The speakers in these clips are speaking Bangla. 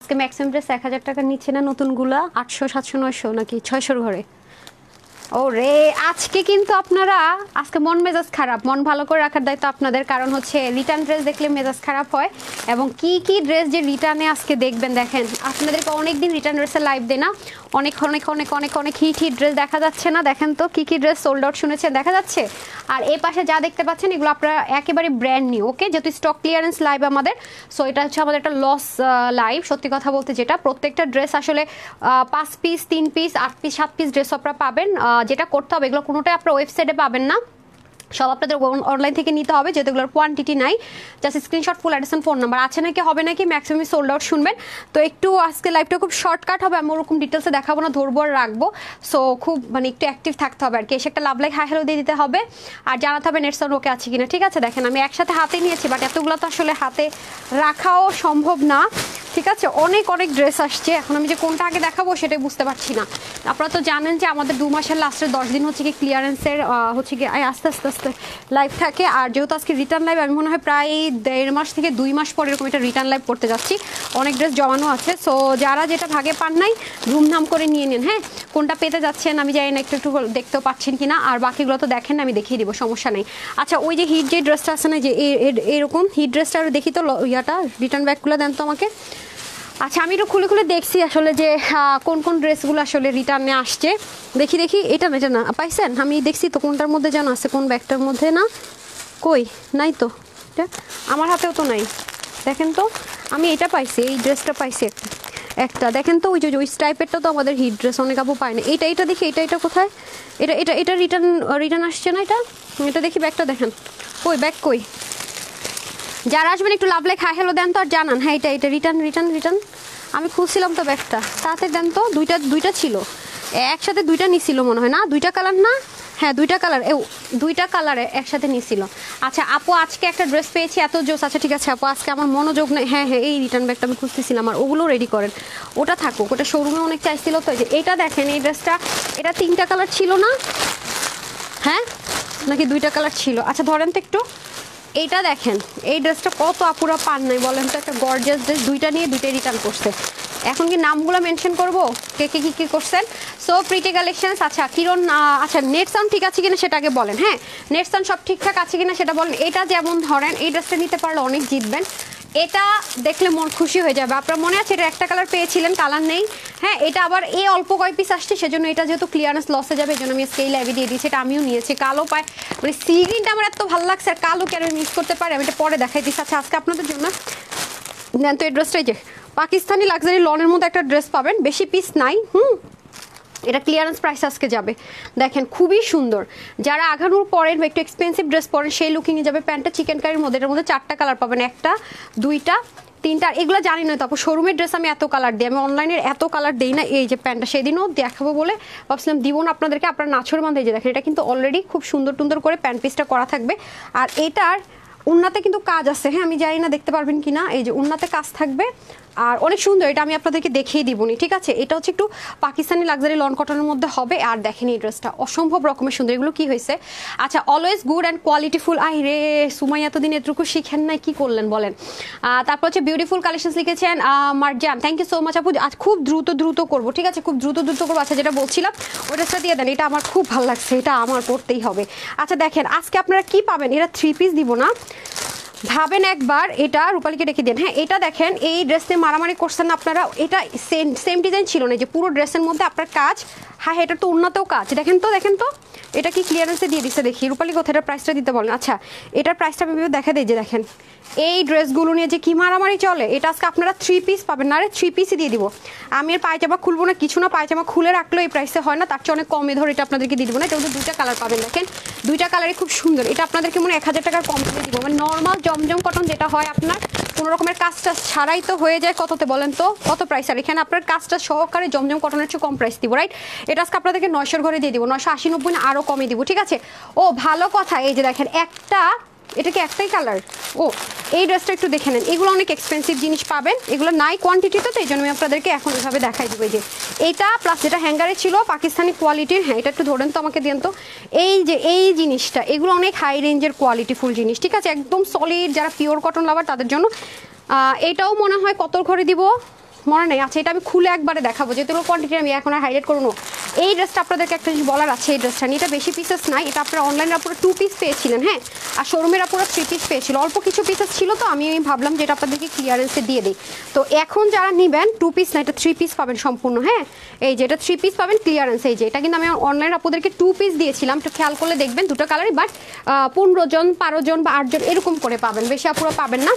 আজকে ম্যাক্সিমাম ড্রেস 1000 টাকার নিচে না, নতুনগুলা 800 700 900 নাকি 600 ঘরে। ও রে, আজকে কিন্তু আপনারা আজকে মন মেজাজ খারাপ, মন ভালো করে রাখার দায়িত্ব আপনাদের। কারণ হচ্ছে রিটার্ন ড্রেস দেখলে মেজাজ খারাপ হয়, এবং কি কি ড্রেস যে রিটার্নে আজকে দেখবেন। দেখেন আপনাদেরকে অনেকদিন রিটার্ন ড্রেসের লাইভ দেয় না, অনেক অনেক অনেক অনেক অনেক হিট হিট ড্রেস দেখা যাচ্ছে না। দেখেন তো কি কি ড্রেস সোল্ড আউট শুনেছেন দেখা যাচ্ছে। আর এই পাশে যা দেখতে পাচ্ছেন এগুলো আপনারা একেবারে ব্র্যান্ড নিউ, ওকে। যেহেতু স্টক ক্লিয়ারেন্স লাইভ আমাদের, সো এটা হচ্ছে আমাদের একটা লস লাইভ। সত্যি কথা বলতে যেটা প্রত্যেকটা ড্রেস আসলে 5 piece 3 piece 8 piece 7 piece dress আপনারা পাবেন। যেটা করতে হবে, এগুলো কোনোটাই আপনার ওয়েবসাইটে পাবেন না, সব আপনাদের অনলাইন থেকে নিতে হবে, যেহেতু এগুলোর কোয়ান্টিটি নাই। Just screenshot, full address, phone number আছে নাকি হবে নাকি ম্যাক্সিমাম সোল্ড আউট শুনবেন। তো একটু আজকে লাইভটা খুব শর্টকাট হবে, আমি ওরকম ডিটেলসে দেখাবো না, ধরবো আর রাখবো। সো খুব একটু অ্যাক্টিভ থাকতে হবে আর কি। এসে একটা লাভ লাইক হাই হ্যালো দিয়ে দিতে হবে, আর জানাতে হবে নেট সাউন্ড ওকে আছে কিনা। ঠিক আছে, দেখেন আমি একসাথে হাতে নিয়েছি, বাট এতগুলো তো আসলে হাতে রাখাও সম্ভব না। ঠিক আছে, অনেক অনেক ড্রেস আসছে, এখন আমি যে কোনটা আগে দেখাবো সেটাই বুঝতে পারছি না। আপনারা তো জানেন যে আমাদের 2 মাসের লাস্টের 10 দিন হচ্ছে কি ক্লিয়ারেন্সের হচ্ছে কি আস্তে আস্তে আস্তে লাইভ থাকে। আর যেহেতু আজকে রিটার্ন লাইভ, আমি মনে হয় প্রায় 1.5 মাস থেকে 2 মাস পর এরকম একটা রিটার্ন লাইভ করতে যাচ্ছি। অনেক ড্রেস জমানো আছে, সো যারা যেটা ভাগে পান নাই ধুমধাম করে নিয়ে নিন। হ্যাঁ, কোনটা পেতে যাচ্ছেন আমি জানি না, একটু একটু দেখতেও পাচ্ছেন কিনা, আর বাকিগুলো তো দেখেন না, আমি দেখিয়ে দিব, সমস্যা নেই। আচ্ছা, ওই যে হিট যে ড্রেসটা আছে না, যে এরকম হিট ড্রেসটা দেখি তো, ইয়াটা রিটার্ন ব্যাগগুলো দেন তো আমাকে। আচ্ছা, আমি একটু খুলে খুলে দেখছি আসলে যে কোন কোন ড্রেসগুলো আসলে রিটার্নে আসছে। দেখি দেখি, এটা না পাইছেন, আমি দেখছি তো কোনটার মধ্যে যেন আছে, কোন ব্যাগটার মধ্যে না, কই নাই তো, আমার হাতেও তো নাই। দেখেন তো, আমি এটা পাইছি, এই ড্রেসটা পাইছি একটা দেখেন তো, ওই যে ওই টাইপেরটা তো আমাদের হিট ড্রেস, অনেক আপু পায় না। এটা দেখি, এটা কোথায়, এটা রিটার্ন আসছে না, এটা দেখি ব্যাগটা দেখেন, কই ব্যাগ কই। যারা আসবেন একটু লাভ লাইক হাই হ্যালো দেন তো, আর জানান। হ্যাঁ, এটা রিটার্ন আমি খুঁজছিলাম তো ব্যাগটা, তাতে দেন তো। দুইটা ছিল একসাথে, দুইটা নিছিল মনে হয় না, দুইটা কালার না, হ্যাঁ দুইটা কালার, দুইটা কালারে একসাথে নিছিল। আচ্ছা আপু, আজকে একটা ড্রেস পেয়েছি, এত জোস। আচ্ছা ঠিক আছে আপু, আজকে আমার মনোযোগ নেই। হ্যাঁ হ্যাঁ, এই রিটার্ন ব্যাগটা আমি খুঁজতেছিলাম, আর ওগুলো রেডি করেন, ওটা থাকুক, ওটা শোরুমে অনেক চাইছিল তো। যে এটা দেখেন, এই ড্রেসটা, এটা 3টা কালার ছিল না, হ্যাঁ নাকি 2টা কালার ছিল। আচ্ছা ধরেন তো একটু, এইটা দেখেন, এই ড্রেসটা কত আপুরা পান নাই বলেন তো, একটা গর্জিয়াস ড্রেস, দুইটা নিয়ে দুইটাই রিটার্ন করছে। এখন কি নামগুলো মেনশন করবো কে কে কি করছেন। So pretty collections. আচ্ছা কিরণ, আচ্ছা নেট সাউন্ড ঠিক আছে কিনা সেটা আগে বলেন। হ্যাঁ, নেট সাউন্ড সব ঠিকঠাক আছে কিনা সেটা বলেন। এটা যেমন ধরেন, এই ড্রেসটা নিতে পারলে অনেক জিতবেন, এটা দেখলে মন খুশি হয়ে যাবে। আপনার মনে আছে এটা একটা কালার পেয়েছিলেন, কালার নেই। হ্যাঁ, এটা আবার এই অল্প কয় পিস আসছে, সেজন্য এটা যেহেতু ক্লিয়ারেন্স লসে যাবে, এই জন্য আমি স্কেল লাইভে দিয়ে দিয়েছি। এটা আমিও নিয়েছি, কালো পায়, সি গ্রিনটা আমার এত ভালো লাগছে, আর কালো কেন মিস করতে পারে, আমি এটা পরে দেখাই দিচ্ছি। আচ্ছা আজকে আপনাদের জন্য দেন তো এই ড্রেসটাই, যে পাকিস্তানি লাক্সারি লনের মধ্যে একটা ড্রেস পাবেন, বেশি পিস নাই। এটা ক্লিয়ারেন্স প্রাইস আজকে যাবে, দেখেন খুবই সুন্দর। যারা আঘানুর পরেন বা একটু এক্সপেন্সিভ ড্রেস পরেন, সেই লুকিংয়ে যাবে। প্যান্টটা চিকেন কারির মধ্যে, এটার মধ্যে 4টা কালার পাবেন, 1টা 2টা 3টা, এগুলো জানি না। তারপর শোরুমের ড্রেস আমি এত কালার দিই, আমি অনলাইনের এত কালার দিই না। এই যে প্যান্টটা সেদিনও দেখাবো বলে ভাবছিলাম দিব না আপনাদেরকে, আপনার নাছর বান্ধে, যে দেখেন এটা কিন্তু অলরেডি খুব সুন্দর টুন্দর করে প্যান্ট পিসটা করা থাকবে। আর এটার উন্নাতে কিন্তু কাজ আছে, হ্যাঁ আমি জানি না দেখতে পারবেন কিনা, এই যে উন্নাতে কাজ থাকবে, আর অনেক সুন্দর। এটা আমি আপনাদেরকে দেখিয়ে দিবনি, ঠিক আছে। এটা হচ্ছে একটু পাকিস্তানি লাক্সারি লন কটনের মধ্যে হবে। আর দেখেন এই ড্রেসটা অসম্ভব রকমের সুন্দর। এগুলো কি হয়েছে, আচ্ছা always good and qualityful. I রে সুমাই, এতদিন এতটুকু শিখেন নাই, কি করলেন বলেন। তারপর হচ্ছে বিউটিফুল কালেকশন লিখেছেন Marjan, thank you so much আপু। আজ খুব দ্রুত করবো, ঠিক আছে, খুব দ্রুত করবো। আচ্ছা যেটা বলছিলাম ওই ড্রেসটা দিয়ে দেন, এটা আমার খুব ভালো লাগছে, এটা আমার পড়তেই হবে। আচ্ছা দেখেন আজকে আপনারা কি পাবেন, এটা 3 পিস দিব না, ভাবেন একবার। এটা রূপালীকে রেখে দেন। হ্যাঁ, এটা দেখেন, এই ড্রেস নিয়ে মারামারি করছেন না আপনারা, এটা সেম ডিজাইন ছিল না, যে পুরো ড্রেসের মধ্যে আপনার কাজ। হ্যাঁ, এটা তো উন্নতেও কাজ, দেখেন তো এটা কি ক্লিয়ারেন্সে দিয়ে দিচ্ছে, দেখি রূপালী কোথায়, এটার প্রাইসটা দিতে বলেন। আচ্ছা এটার প্রাইসটা আমি দেখা দিই, যে দেখেন এই ড্রেসগুলো নিয়ে যে কি মারামারি চলে, এটা আজকে আপনারা 3 পিস পাবেন না, আরে 3 পিসই দিয়ে দিব। আমি আর পায়জামা খুলবো না, কিছু না, পায়জামা খুলে রাখলেও এই প্রাইসে হয় না, তার চেয়ে অনেক কমে ধরে এটা আপনাদেরকে দিয়ে দিব না। এটা মধ্যে 2টা কালার পাবেন, দেখেন 2টা কালারই খুব সুন্দর। এটা আপনাদেরকে মনে 1000 টাকার কম দিয়ে দিব, মানে নর্মাল জমজম কটন যেটা হয় আপনার কোনো রকমের কাজটা ছাড়াই তো হয়ে যায়, কততে বলেন তো, কত প্রাইস। আর এখানে আপনার কাজটা সহকারে জমজম কটনের চেয়ে কম প্রাইস দিব, রাইট। এটা আজকে আপনাদেরকে 900 ঘরে দিয়ে দিব, 980 90 না আরও কমে দিব, ঠিক আছে। ও ভালো কথা, এই যে দেখেন একটা, এটা কি একটাই কালার, ও এই ড্রেসটা একটু দেখে নেন। এগুলো অনেক এক্সপেন্সিভ জিনিস পাবেন, এগুলো নাই কোয়ান্টিটিতে, তো এই জন্য আমি আপনাদেরকে এখন এভাবে দেখাই দিব। যে এইটা প্লাস যেটা হ্যাঙ্গারে ছিল পাকিস্তানি কোয়ালিটির, হ্যাঁ এটা একটু ধরেন তো আমাকে দেন তো। এই যে এই জিনিসটা, এগুলো অনেক হাই রেঞ্জের কোয়ালিটিফুল জিনিস, ঠিক আছে, একদম সলিড, যারা পিওর কটন লাভার তাদের জন্য। এটাও মনে হয় কত ঘরে দিব, মনে নেই। আচ্ছা এটা আমি খুলে একবারে দেখাবো, যেহেতু কোয়ান্টিটি আমি এখন আর হাইলাইট করবো। এই ড্রেসটা আপনাদেরকে একটা জিনিস বলার আছে, এই ড্রেসটা নিয়ে, এটা বেশি পিসেস নাই, এটা আপনারা অনলাইনে পুরো 2 পিস পেয়েছিলেন, হ্যাঁ, আর শোরুমের পুরো 3 পিস পেয়েছিল, অল্প কিছু পিসেস ছিল, তো আমি ভাবলাম যে এটা আপনাদেরকে ক্লিয়ারেন্সে দিয়ে দিই। তো এখন যারা নেবেন 2 পিস না, এটা 3 পিস পাবেন সম্পূর্ণ, হ্যাঁ, এই যে এটা 3 পিস পাবেন ক্লিয়ারেন্স। এই যে এটা কিন্তু আমি অনলাইনে আপনাদেরকে 2 পিস দিয়েছিলাম, একটু খেয়াল করলে দেখবেন দুটো কালারই, বাট 15 জন 12 জন বা 8 জন এরকম করে পাবেন, বেশি আপুরা পাবেন না।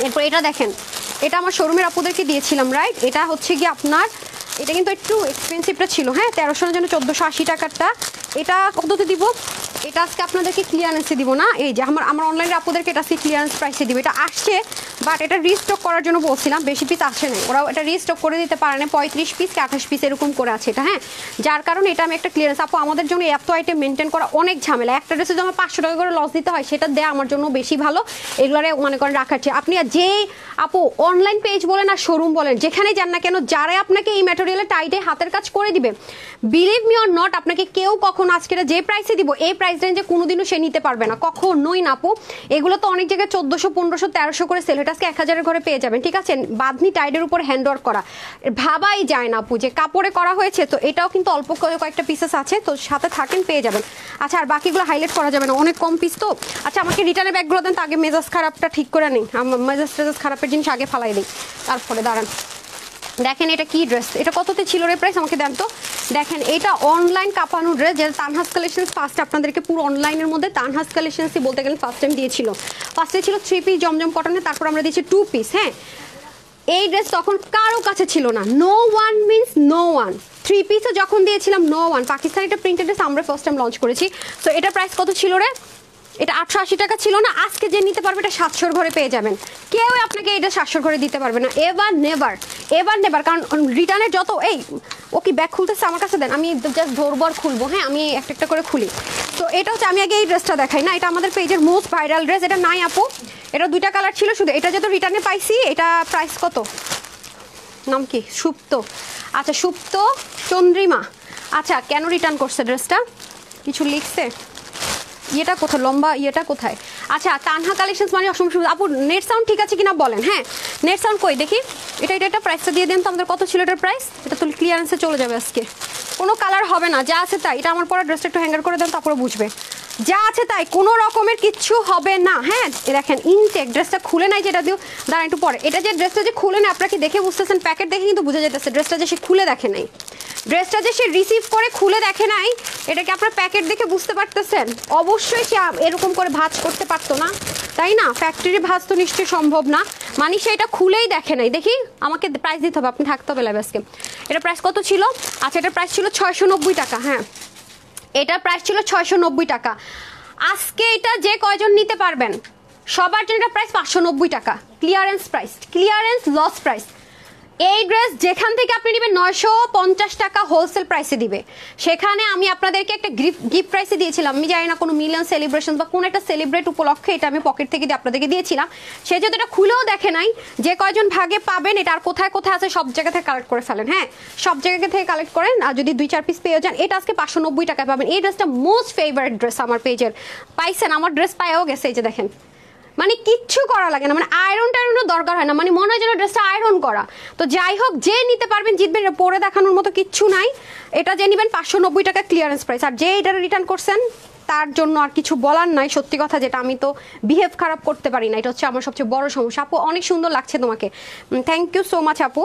এরপর এটা দেখেন, এটা আমার শোরুমের আপুদেরকে দিয়েছিলাম, রাইট, এটা হচ্ছে কি আপনার, এটা কিন্তু একটু এক্সপেন্সিভটা ছিল, হ্যাঁ, 1300 জন্য 1480 টাকারটা, এটা কততে দিব, এটা আজকে আপনাদেরকে ক্লিয়ারেন্সে দিব না, এই যে আমার অনলাইনে আপুদেরকে এটা আজকে ক্লিয়ারেন্স প্রাইসে দিব। এটা আসছে, বাট এটা রিস্টক করার জন্য বলছিলাম, বেশি পিস আসে নাই, ওরাও এটা রিস্টক করে দিতে পারে না, 35 পিস কি 28 পিস এরকম করে আছে এটা, হ্যাঁ, যার কারণে এটা আমি একটা ক্লিয়ারেন্স। আপু আমাদের জন্য এত আইটেম মেনটেন করা অনেক ঝামেলা, একটা ড্রেসে যদি আমার 500 টাকা করে লস দিতে হয়, সেটা দেওয়া আমার জন্য বেশি ভালো, এগুলোরে মনে করেন রাখার চেয়ে। আপনি যে আপু অনলাইন পেজ বলেন আর শোরুম বলেন, যেখানে যান না কেন, যারা আপনাকে এই ম্যাটেরিয়ালে টাইটে হাতের কাজ করে দিবে, বিলিভ মি অর নট, আপনাকে কেউ কখনো আজকে যে প্রাইসে দিব এই প্রাইস রেঞ্জে কোনোদিনও সে নিতে পারবে না, কখনোই না আপু। এগুলো তো অনেক জায়গায় 1400 1500 1300 করে সেল, এটা আজকে 1000 এর ঘরে পেয়ে যাবেন, ঠিক আছে, বাঁধনি টাইডের উপর হ্যান্ডওয়ার্ক করা, ভাবাই যায় না আপু যে কাপড়ে করা হয়েছে। তো এটাও কিন্তু অল্প কয়েকটা পিসেস আছে, তো সাথে থাকেন পেয়ে যাবেন। আচ্ছা আর বাকিগুলো হাইলাইট করা যাবে না, অনেক কম পিস তো। আচ্ছা আমাকে রিটার্নের ব্যাগগুলো দেন তো, আগে মেজাজ খারাপটা ঠিক করে নিই, মেজাজ খারাপের জিনিস আগে ফালাই দিই, তারপরে দাঁড়ান। দেখেন এটা কি ড্রেস, এটা কততে ছিল রে প্রাইস আমাকে দেন তো। দেখেন এটা অনলাইন কাপানো ড্রেস, যেটা তানহাস কালেকশন ফার্স্ট আপনাদেরকে পুরো অনলাইনের মধ্যে তানহাস কালেকশনসই বলতে গেলে ফার্স্ট টাইম দিয়েছিল। ফার্স্টে ছিল 3 পিস জমজম কটনে, তারপর আমরা দিয়েছি 2 পিস, হ্যাঁ। এই ড্রেস তখন কারো কাছে ছিল না, no one means no one. 3 পিসে যখন দিয়েছিলাম নো ওয়ান, পাকিস্তানি একটা প্রিন্টেড ড্রেস আমরা ফার্স্ট টাইম লঞ্চ করেছি। তো এটা প্রাইস কত ছিল রে, এটা 880 টাকা ছিল না, আজকে যে নিতে পারবে এটা 700 ঘরে পেয়ে যাবেন, কেউ আপনাকে এটা 700 ঘরে দিতে পারবে না, এবার নেভার, কারণ রিটার্নের যত, এই ও কি ব্যাগ খুলতেছে আমার কাছে দেন, আমি জাস্ট ধরবো আর খুলবো, হ্যাঁ, আমি একটা একটা করে খুলি। তো এটা হচ্ছে, আমি আগে এই ড্রেসটা দেখাই না, এটা আমাদের পেজের মোস্ট ভাইরাল ড্রেস, এটা নাই আপু, এটা 2টা কালার ছিল শুধু, এটা যেহেতু রিটার্নে পাইছি, এটা প্রাইস কত, নাম কি, সুপ্ত, আচ্ছা সুপ্ত চন্দ্রিমা। আচ্ছা কেন রিটার্ন করছে ড্রেসটা, কিছু লিখছে, ইয়েটা কোথায়, লম্বা ইয়েটা কোথায়। আচ্ছা তানহা কালেকশনস মানে অসংখ্য আপু, নেট সাউন্ড ঠিক আছে কিনা বলেন, হ্যাঁ নেট সাউন্ড কই দেখি, এটা প্রাইসটা দিয়ে দেন তো আমাদের, কত ছিল এটার প্রাইস, এটা তো ক্লিয়ারেন্সে চলে যাবে আজকে, কোনো কালার হবে না, যা আছে তাই। এটা আমার পরে ড্রেসটা একটু হ্যাঙ্গার করে দেন, তারপরে বুঝবে, যা আছে তাই, কোনো রকমের কিচ্ছু হবে না, হ্যাঁ। দেখেন ইনটেক, ড্রেসটা খুলে নাই যেটা দিও, দাঁড়ান একটু পরে, এটা যে ড্রেসটা যে খুলে নেই, আপনাকে দেখে বুঝতেছেন, প্যাকেট দেখে কিন্তু বুঝা যেতেছে ড্রেসটা যে সে খুলে দেখে নাই, ড্রেসটা যে সে রিসিভ করে খুলে দেখে নাই, এটাকে আপনার প্যাকেট দেখে বুঝতে পারতেছেন। অবশ্যই সে এরকম করে ভাঁজ করতে পারতো না, তাই না, ফ্যাক্টরি ভাঁজ তো নিশ্চয়ই সম্ভব না, মানে সে এটা খুলেই দেখে নাই। দেখি আমাকে প্রাইস দিতে হবে, আপনি থাকতে হবে লাইভ আজকে। এটা প্রাইস কত ছিল, আচ্ছা এটার প্রাইস ছিল 690 টাকা, হ্যাঁ এটার প্রাইস ছিল 690 টাকা। আজকে এটা যে কয়জন নিতে পারবেন সবার জন্য এটা প্রাইস 590 টাকা, clearance price, clearance loss price. এই ড্রেস যেখান থেকে আপনি নেবেন 950 টাকা হোলসেল প্রাইসে দিবে, সেখানে আমি আপনাদেরকে একটা গিফট প্রাইসে দিয়েছিলাম, আমি জানি না কোনো মিলিয়ন সেলিব্রেশন বা কোনো একটা সেলিব্রেট উপলক্ষে এটা আমি পকেট থেকে আপনাদেরকে দিয়েছিলাম, সে যদি এটা খুলেও দেখে নাই, যে কয়জন ভাগে পাবেন এটা আর কোথায় কোথায় আছে সব জায়গা থেকে কালেক্ট করে ফেলেন, হ্যাঁ সব জায়গা থেকে কালেক্ট করেন, আর যদি 2-4 পিস পেয়ে যান, এটা আজকে 590 টাকায় পাবেন। এই ড্রেসটা মোস্ট ফেভারিট ড্রেস আমার পেজের, পাইছেন, আমার ড্রেস পাইও গেছে, এই যে দেখেন, মানে কিচ্ছু করা লাগে না, মানে আয়রন টায়রনও দরকার হয় না, মানে মনে হয় যেন ড্রেসটা আয়রন করা। তো যাই হোক, যে নিতে পারবেন জিতবেন, পরে দেখানোর মতো কিচ্ছু নাই, এটা যে নেবেন 590 টাকা ক্লিয়ারেন্স প্রাইস। আর যে এটা রিটার্ন করছেন তার জন্য আর কিছু বলার নাই, সত্যি কথা যেটা, আমি তো বিহেভ খারাপ করতে পারি না, এটা হচ্ছে আমার সবচেয়ে বড় সমস্যা। আপু অনেক সুন্দর লাগছে তোমাকে, থ্যাংক ইউ সো মাচ আপু।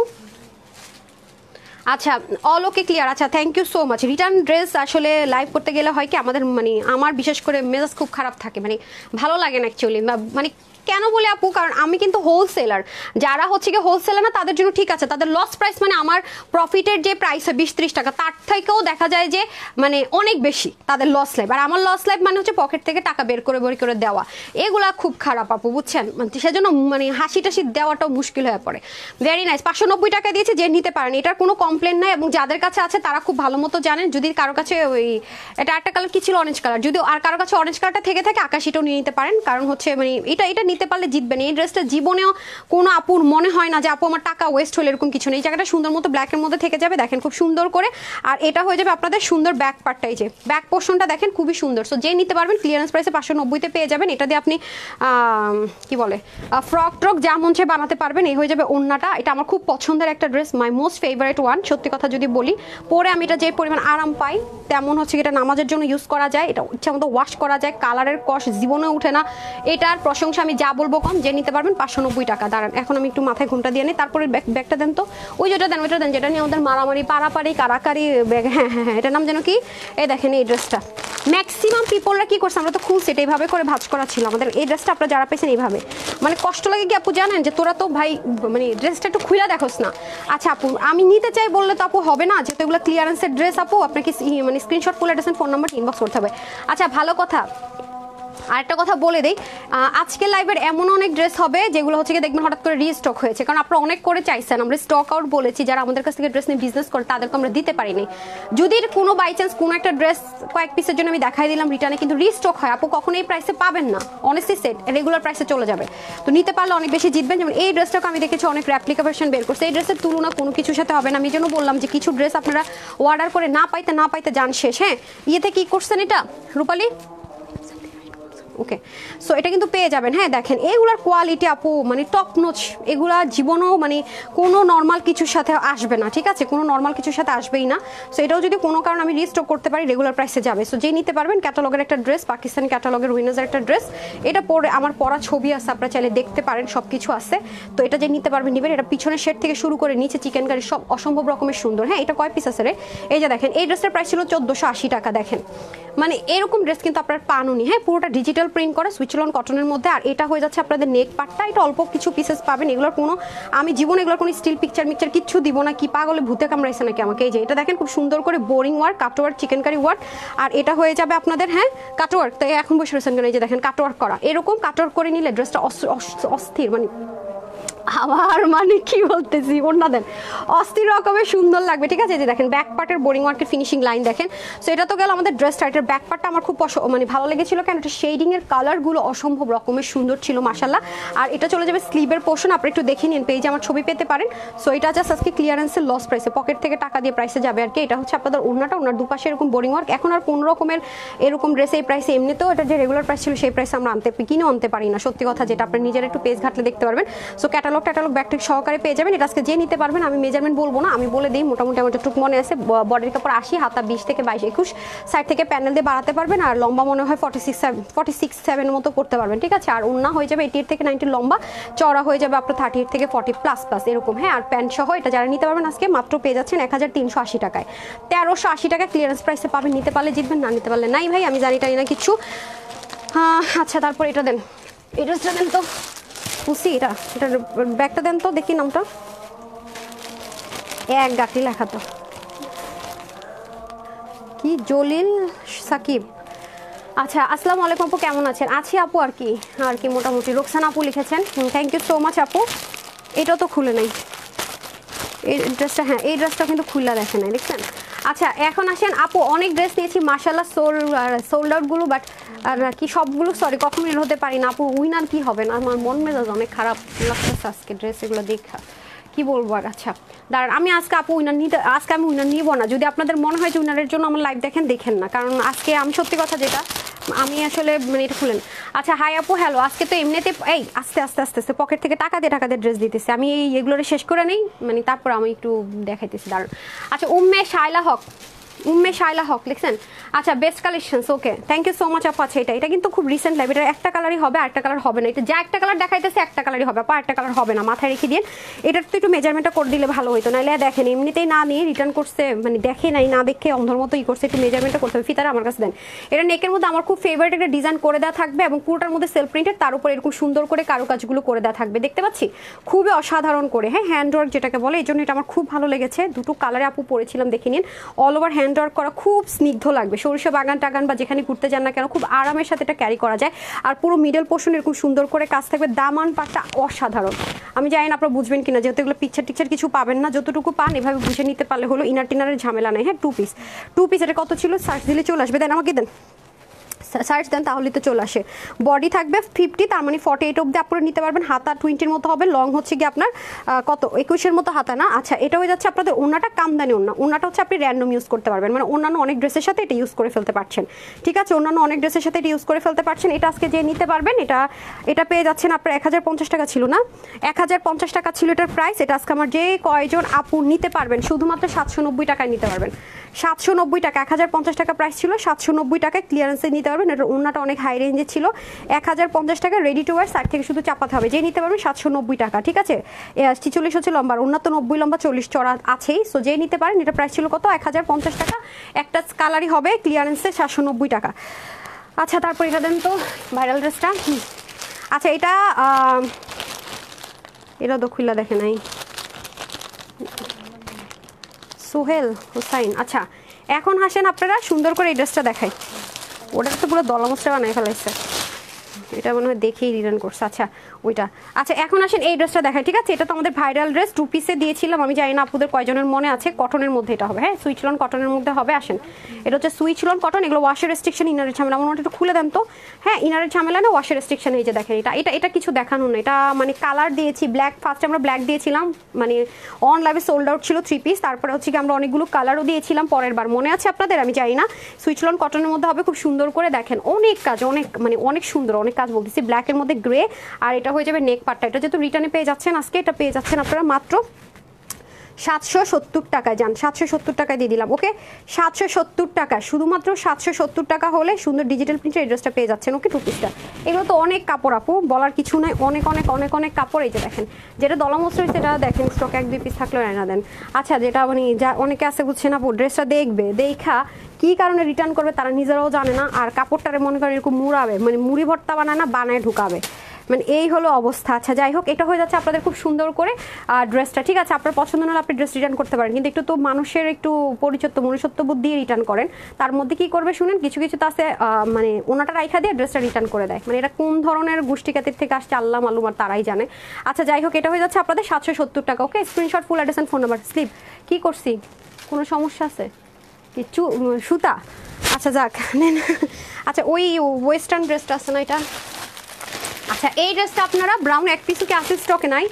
আচ্ছা অল ওকে ক্লিয়ার, আচ্ছা thank you so much. Return dress আসলে লাইভ করতে গেলে হয় কি, আমাদের মানে আমার বিশেষ করে মেজাজ খুব খারাপ থাকে, মানে ভালো লাগে না অ্যাকচুয়ালি, মানে কেন বলে আপু, কারণ আমি কিন্তু হোলসেলার, যারা হচ্ছে কি হোলসেলার না তাদের জন্য ঠিক আছে, তাদের লস প্রাইস মানে আমার প্রফিটের যে প্রাইস হয় 20-30 টাকা, তার থেকেও দেখা যায় যে মানে অনেক বেশি তাদের লস লাইফ, আর আমার লস লাইফ মানে হচ্ছে পকেট থেকে টাকা বের করে বের করে দেওয়া, এগুলা খুব খারাপ আপু বুঝছেন, মানে সেজন্য মানে হাসি টাসি দেওয়াটাও মুশকিল হয়ে পড়ে। ভেরি নাইস, 590 টাকা দিয়েছে, যে নিতে পারেন, এটার কোনো কমপ্লেন নাই, এবং যাদের কাছে আছে তারা খুব ভালো মতো জানেন। যদি কারো কাছে ওই এটা একটা কালার কি ছিল, অরেঞ্জ কালার, যদি আর কারো কাছে অরেঞ্জ কালারটা থেকে থাকে আকাশিটাও নিয়ে নিতে পারেন, কারণ হচ্ছে মানে এটা নিতে পারলে জিতবেন। এই ড্রেসটা জীবনেও কোনো আপুর মনে হয় না যে আপু আমার টাকা ওয়েস্ট হলো, এরকম কিছু নেই। এই জায়গাটা সুন্দর মতো ব্ল্যাকের মধ্যে থেকে যাবে, দেখেন খুব সুন্দর করে। আর এটা হয়ে যাবে আপনাদের সুন্দর ব্যাক পার্টটাই, যে ব্যাক পোর্শনটা দেখেন খুবই সুন্দর। সো যে নিতে পারবেন ক্লিয়ারেন্স প্রাইসে 590-তে পেয়ে যাবেন। এটা দিয়ে আপনি কি বলে ফ্রক ট্রক যা মন চায় বানাতে পারবেন। এই হয়ে যাবে ওড়নাটা। এটা আমার খুব পছন্দের একটা dress, my most favourite one. সত্যি কথা যদি বলি, পরে আমি এটা যে পরিমাণ আরাম পাই তেমন হচ্ছে এটা নামাজের জন্য ইউজ করা যায়, এটা ইচ্ছা মতো ওয়াশ করা যায়, কালারের কষ জীবনে উঠে না। এটার প্রশংসা আমি যা বলবো কম। যে নিতে পারবেন 590 টাকা। দাঁড়ান এখন আমি একটু মাথায় ঘুমটা দিয়ে নিই, তারপরে ব্যাগটা দেন তো, ওই যেটা দেন ওইটা দেন, যেটা নিয়ে আমাদের মারামারি পারাপারি কারাকারি ব্যাগ। হ্যাঁ হ্যাঁ হ্যাঁ, এটার নাম যেন কি, এই দেখেন এই ড্রেসটা ম্যাক্সিমাম পিপলরা কি করছে, আমরা তো খুলছি এটা এইভাবে করে ভাঁজ করা ছিল আমাদের। এই ড্রেসটা আপনারা যারা পেয়েছেন এইভাবে, মানে কষ্ট লাগে কি আপু জানেন, যে তোরা তো ভাই মানে ড্রেসটা একটু খুলে দেখোস না। আচ্ছা আপু আমি নিতে চাই বললে তো আপু হবে না, যেহেতু এগুলো ক্লিয়ারেন্সের ড্রেস আপু, আপনাকে মানে স্ক্রিনশট করলে ড্রেসের ফোন নাম্বার ইনবক্স করতে হবে। আচ্ছা ভালো কথা, আরেকটা কথা বলে দেই, আজকের লাইভের এমন অনেক ড্রেস হবে যেগুলো হচ্ছে কি দেখবেন হঠাৎ করে রিস্টক হয়েছে, কারণ আপনারা অনেক করে চাইছেন। আমরা স্টক আউট বলেছি, যারা আমাদের কাছ থেকে ড্রেস নিয়ে বিজনেস করে তাদেরকে আমরা দিতে পারিনি। যদি কোনো বাই চান্স কোনো একটা ড্রেস কয়েক পিসের জন্য আমি দেখাই দিলাম রিটার্নে কিন্তু রিস্টক হয়, আপু কখনো এই প্রাইসে পাবেন না। অনেস্টলি সেট রেগুলার প্রাইসে চলে যাবে। তো নিতে পারলে অনেক বেশি জিতবেন। যেমন এই ড্রেসটাকে আমি দেখেছি অনেক রেপ্লিকা ভার্সন বের করছে, এই ড্রেসের তুলনা কোনো কিছুর সাথে হবে না। আমি যেন বললাম যে কিছু ড্রেস আপনারা অর্ডার করে না পাইতে যান শেষ। হ্যাঁ ইয়েতে কি করছেন এটা রূপালী, ওকে। সো এটা কিন্তু পেয়ে যাবেন। হ্যাঁ দেখেন এগুলার কোয়ালিটি আপু মানে টপ নচ, এগুলা জীবনেও মানে কোনো নর্মাল কিছুর সাথে আসবে না, ঠিক আছে, কোনো নর্মাল কিছুর সাথে আসবেই না। সো এটাও যদি কোনো কারণে আমি রিস্টক করতে পারি রেগুলার প্রাইসে যাবে। সো যে নিতে পারবেন, ক্যাটালগের একটা ড্রেস, পাকিস্তানি ক্যাটালগের উইনার্সের একটা ড্রেস, এটা পরে আমার পরা ছবি আছে, আপনারা চাইলে দেখতে পারেন, সব কিছু আছে। তো এটা যে নিতে পারবেন নিবেন। এটা পিছনের শেড থেকে শুরু করে নিচে চিকেন কারি সব অসম্ভব রকমের সুন্দর। হ্যাঁ এটা কয় পিস আছে রে, এই যে দেখেন এই ড্রেসটার প্রাইস ছিল 1480 টাকা। দেখেন মানে এরকম ড্রেস কিন্তু আপনার পানুনি। হ্যাঁ পুরোটা ডিজিটাল প্রিন্ট করা সুইচলন কটনের মধ্যে। আর এটা হয়ে যাচ্ছে আপনাদের নেক পার্টটা, এটা অল্প কিছু পিসেস পাবেন। এগুলোর কোনো আমি জীবনে এগুলোর কোনো স্টিল পিকচার কিচ্ছু দিব না। কি পাগলে ভূতে কামড়াইছে নাকি আমাকে। এই যে এটা দেখেন খুব সুন্দর করে boring work, cutwork, chikankari work. আর এটা হয়ে যাবে আপনাদের হ্যাঁ কাটওয়ার্ক। তো এখন বসে রয়েছেন কেন, এই যে দেখেন কাটওয়ার্ক করা, এরকম কাটওয়ার্ক করে নিলে ড্রেসটা অস্থির, মানে আবার মানে কি বলতেছি ওড়না দেন অস্থির রকমের সুন্দর লাগবে, ঠিক আছে। যে দেখেন ব্যাক পার্টের বোরিং ওয়ার্কের ফিনিশিং লাইন দেখেন। সো এটা তো গেল আমাদের ড্রেস টাইটের ব্যাক পার্টটা আমার খুব মানে ভালো লেগেছিল, কেন এটা শেডিং এর কালারগুলো অসম্ভব রকমের সুন্দর ছিল মাশাআল্লাহ। আর এটা চলে যাবে স্লিভের পোর্শন, আপনি একটু দেখে নিন, পেজে আমার ছবি পেতে পারেন। সো এটা জাস্ট আজকে ক্লিয়ারেন্সের লস প্রাইসে, পকেট থেকে টাকা দিয়ে প্রাইসে যাবে আর কি। এটা হচ্ছে আপনাদের ওড়নাটা, ওনার দুপাশে এরকম বোরিং ওয়ার্ক। এখন আর কোন রকমের এরকম ড্রেস এই প্রাইসে, এমনিতেও এটা যে রেগুলার প্রাইস ছিল সেই প্রাইসে আমরা কিনেও আনতে পারি না, সত্যি কথা, যেটা আপনি নিজের একটু পেজ ঘাটলে দেখতে পারবেন। সো ক্যাটালগ ব্যাকটেক সহকারে পেয়ে যাবেন। এটা আজকে যে নিতে পারবেন, আমি মেজারমেন্ট বলবো না, আমি বলে দিই মোটামুটি আমার যতটুকু মনে আছে। বডির কাপড় 80, হাতা 20 থেকে 22, 21, সাইড থেকে প্যানেল দিয়ে বাড়াতে পারবেন। আর লম্বা মনে হয় 46-7 মতো করতে পারবেন, ঠিক আছে। আর ওড়না হয়ে যাবে 88 থেকে 90 লম্বা, চওড়া হয়ে যাবে আপনার 38 থেকে 40+ এরকম। হ্যাঁ আর প্যান্ট সহ এটা যারা নিতে পারবেন আজকে মাত্র পেয়ে যাচ্ছেন 1380 টাকায়। 1380 টাকা ক্লিয়ারেন্স প্রাইসে পাবেন। নিতে পারলে জিতবেন, না নিতে পারলে নাই ভাই, আমি জানি টানি না কিচ্ছু। হ্যাঁ আচ্ছা তারপর এটা দেন, এই ড্রেসটা দেন তো বুঝছি, এটার ব্যাগটা দেন তো দেখি, নামটা এক গাঁটি লেখা তো কি, জলিল সাকিব। আচ্ছা আসসালামু আলাইকুম আপু, কেমন আছেন? আছি আপু আর কি মোটামুটি। রোকসানা আপু লিখেছেন, থ্যাংক ইউ সো মাচ আপু। এটাও তো খুলে নাই এই ড্রেসটা, হ্যাঁ এই ড্রেসটা কিন্তু খুললা দেখে নাই, দেখছেন। আচ্ছা এখন আসেন আপু, অনেক ড্রেস নিয়েছি মাশাআল্লাহ, সোল্ড আউটগুলো, বাট আর কি সবগুলো সরি কখনো বের হতে পারি না আপু। উইনার কি হবে না, আমার মন মেজাজ অনেক খারাপ লাগতেছে আজকে ড্রেস এগুলো দেখা, কি বলবো আর। আচ্ছা দাঁড়ান, আমি আজকে আপু আজকে আমি উইনার নিব না। যদি আপনাদের মনে হয় যে উইনারের জন্য আমার লাইভ দেখেন না, কারণ আজকে আমি সত্যি কথা যেটা আমি আসলে মানে এটা খুলেন। আচ্ছা হাই আপু, হ্যালো। আজকে তো এমনিতে এই আস্তে আস্তে পকেট থেকে টাকা দিয়ে ড্রেস দিতেছে, আমি এগুলোরে শেষ করে নেই, মানে তারপর আমি একটু দেখাইতেছি দাঁড়ান। আচ্ছা উম্মে শায়লা হক লিখছেন। আচ্ছা best collections, okay thank you so much আপু। আচ্ছা এটা কিন্তু খুব রিসেন্ট লাইভ, এটা একটা কালারই হবে, আরেকটা কালার হবে না। এটা যা একটা কালার দেখাইতেছে একটা কালারই হবে আপু, আরেকটা কালার হবে না, মাথায় রেখে দিন। এটার তো একটু মেজারমেন্টটা করে দিলে ভালো হতো, নাহলে দেখেন এমনিতেই না নিয়ে রিটার্ন করছে, মানে দেখে নাই, না দেখে অন্ধর মতো করছে। একটু মেজারমেন্টটা করতে হবে, ফিতারা আমার কাছে দেন। এটা নেকের মধ্যে আমার খুব ফেভারিট একটা ডিজাইন করে দেওয়া থাকবে, এবং পুরোটার মধ্যে সেলফ প্রিন্টেড, তার উপর এরকম সুন্দর করে কারুকাজগুলো করে দেওয়া থাকবে, দেখতে পাচ্ছি খুবই অসাধারণ করে। হ্যাঁ হ্যান্ড ওয়ার্ক যেটাকে বলে, এই জন্য এটা আমার খুব ভালো লেগেছে। দুটো কালারে আপু পরেছিলাম, দেখে নিন। অল ওভার হ্যান্ড ওয়ার্ক করা, খুব স্নিগ্ধ লাগবে। সরিষা বাগান টাগান বা যেখানে ঘুরতে যান না কেন খুব আরামের সাথে এটা ক্যারি করা যায়। আর পুরো মিডল পোর্শন এরকম সুন্দর করে কাজ থাকবে। দামান পাটটা অসাধারণ, আমি জানি না আপনারা বুঝবেন কিনা, যেহেতু এগুলো পিকচার কিছু পাবেন না, যতটুকু পান এভাবে বুঝে নিতে পারলে হলো। ইনার টিনারের ঝামেলা নেই। হ্যাঁ টু পিস এটা কত ছিল, সার্চ দিলে চলে আসবে। দেন আমাকে দেন, সার্চ দেন তাহলে তো চলে আসে। বডি থাকবে 50, তার মানে 48 অব্দি আপনারা নিতে পারবেন। হাতা 20-র মতো হবে, লং হচ্ছে কি আপনার কত 21-এর মতো হাতা না। আচ্ছা, এটা হয়ে যাচ্ছে আপনাদের ওন্নাটা কামদানি ওন্না। ওন্নাটা হচ্ছে আপনি র্যান্ডম ইউজ করতে পারবেন, মানে অন্যান্য অনেক ড্রেসের সাথে এটা ইউজ করে ফেলতে পারছেন। ঠিক আছে, অন্যান্য অনেক ড্রেসের সাথে এটা ইউজ করে ফেলতে পারছেন। এটা আজকে যে নিতে পারবেন এটা পেয়ে যাচ্ছেন আপনার 1050 টাকা ছিল না, 1050 টাকা ছিল এটার প্রাইস। এটা আজকে আমার যে কয়জন আপু নিতে পারবেন শুধুমাত্র 790 টাকায় নিতে পারবেন। 790 টাকা, 1050 টাকা প্রাইস ছিল, 790 টাকায় ক্লিয়ারেন্সে নিতে পারবেন। এটার ওন্নাটা অনেক হাই রেঞ্জে ছিল। 1050 টাকা রেডি টু ওয়ার, সাইড থেকে শুধু চাপাতে হবে। যে নিতে পারবেন 790 টাকা। ঠিক আছে, 46 হচ্ছে লম্বা, ওন্না তো 90 লম্বা 40 চড়া আছেই। সো যে নিতে পারেন, এটা প্রাইস ছিল কত 1050 টাকা। একটা কালারই হবে ক্লিয়ারেন্সে 790 টাকা। আচ্ছা, তারপর এটা দেন তো ভাইরাল ড্রেসটা। আচ্ছা, এটা তো খুলে দেখে নাই, সোহেল হোসাইন। আচ্ছা, এখন হাসেন আপনারা, সুন্দর করে এই ড্রেসটা দেখাই। ওটা তো পুরো দলামস্টা বানাই ফেলাইছে, এটা মনে হয় দেখেই রিটার্ন করছে। আচ্ছা, ওইটা। আচ্ছা, এখন আসেন এই ড্রেসটা দেখাই। ঠিক আছে, এটা তো আমাদের ভাইরাল ড্রেস, 2 পিসে দিয়েছিলাম। আমি জানি না আপুদের কয়জনের মনে আছে। কটনের মধ্যে এটা হবে, হ্যাঁ, সুইচলন কটনের মধ্যে হবে। আসেন, এটা হচ্ছে সুইচলন কটন। এগুলো ওয়াশের রেস্ট্রিকশন, ইনারের ঝামেলা। আমার মনে একটু খুলে দেন তো। হ্যাঁ, ইনারের ঝামেলা না, ওয়াশের রেস্ট্রিকশন। এই যে দেখেন, এটা কিছু দেখানো না। এটা মানে কালার দিয়েছি ব্ল্যাক, ফার্স্টে আমরা ব্ল্যাক দিয়েছিলাম, মানে অন লাইভে সোল্ড আউট ছিল 3 পিস। তারপরে হচ্ছে কি আমরা অনেকগুলো কালারও দিয়েছিলাম পরের বার, মনে আছে আপনাদের? আমি জানি না। সুইচলন কটনের মধ্যে হবে, খুব সুন্দর করে দেখেন, অনেক কাজ, অনেক সুন্দর, অনেক কাজ বলতেছি। ব্ল্যাকের মধ্যে গ্রে, আর এটা হয়ে যাবে নেক পার্টটা। এটা যেহেতু রিটার্নে পেয়ে যাচ্ছেন আজকে, এটা পেয়ে যাচ্ছেন আপনারা মাত্র 770 টাকায়। যান, 770 টাকায় দিয়ে দিলাম। ওকে, 770 টাকা, শুধুমাত্র 770 টাকা হলে সুন্দর ডিজিটাল প্রিন্টের ড্রেসটা পেয়ে যাচ্ছেন। ওকে, 2 পিসটা। এগুলো তো অনেক কাপড় আপু, বলার কিছু নাই, অনেক অনেক অনেক অনেক কাপড়। এই যে দেখেন, যেটা দলামস্ত হয়েছে এটা দেখেন, স্টক 1-2 পিস থাকলেও এনে দেন। আচ্ছা, যেটা মানে যা অনেকে আছে বুঝছেন আপু, ড্রেসটা দেখবে, দেখা কি কারণে রিটার্ন করবে তারা নিজেরাও জানে না। আর কাপড়টারে মনে করেন এরকম মুড়াবে, মানে মুড়ি ভর্তা বানায় না, বানায় ঢুকাবে, মানে এই হলো অবস্থা। আচ্ছা, যাই হোক, এটা হয়ে যাচ্ছে আপনাদের খুব সুন্দর করে ড্রেসটা। ঠিক আছে, আপনার পছন্দ হলে আপনি ড্রেস রিটার্ন করতে পারেন, কিন্তু একটু তো মানুষের একটু মনুষ্যত্ব বোধ দিয়ে রিটার্ন করেন। তার মধ্যে কি করবে শুনেন, কিছু কিছু তো আছে মানে ওনাটা রাইখা দিয়ে ড্রেসটা রিটার্ন করে দেয়। মানে এটা কোন ধরনের গোষ্ঠীকাতির থেকে আসছে আল্লাহ মালুম, আর তারাই জানে। আচ্ছা, যাই হোক, এটা হয়ে যাচ্ছে আপনাদের 770 টাকা। Okay, screenshot, full address and phone number. Slip কি করছি, কোনো সমস্যা আছে কিছু? সুতা? আচ্ছা, যাক নেন। আচ্ছা, ওই ওয়েস্টার্ন ড্রেসটা আছে না, এটা। আচ্ছা, এই ড্রেসটা আপনারা ব্রাউন 1 পিসও কি আছে স্টকে? নাই,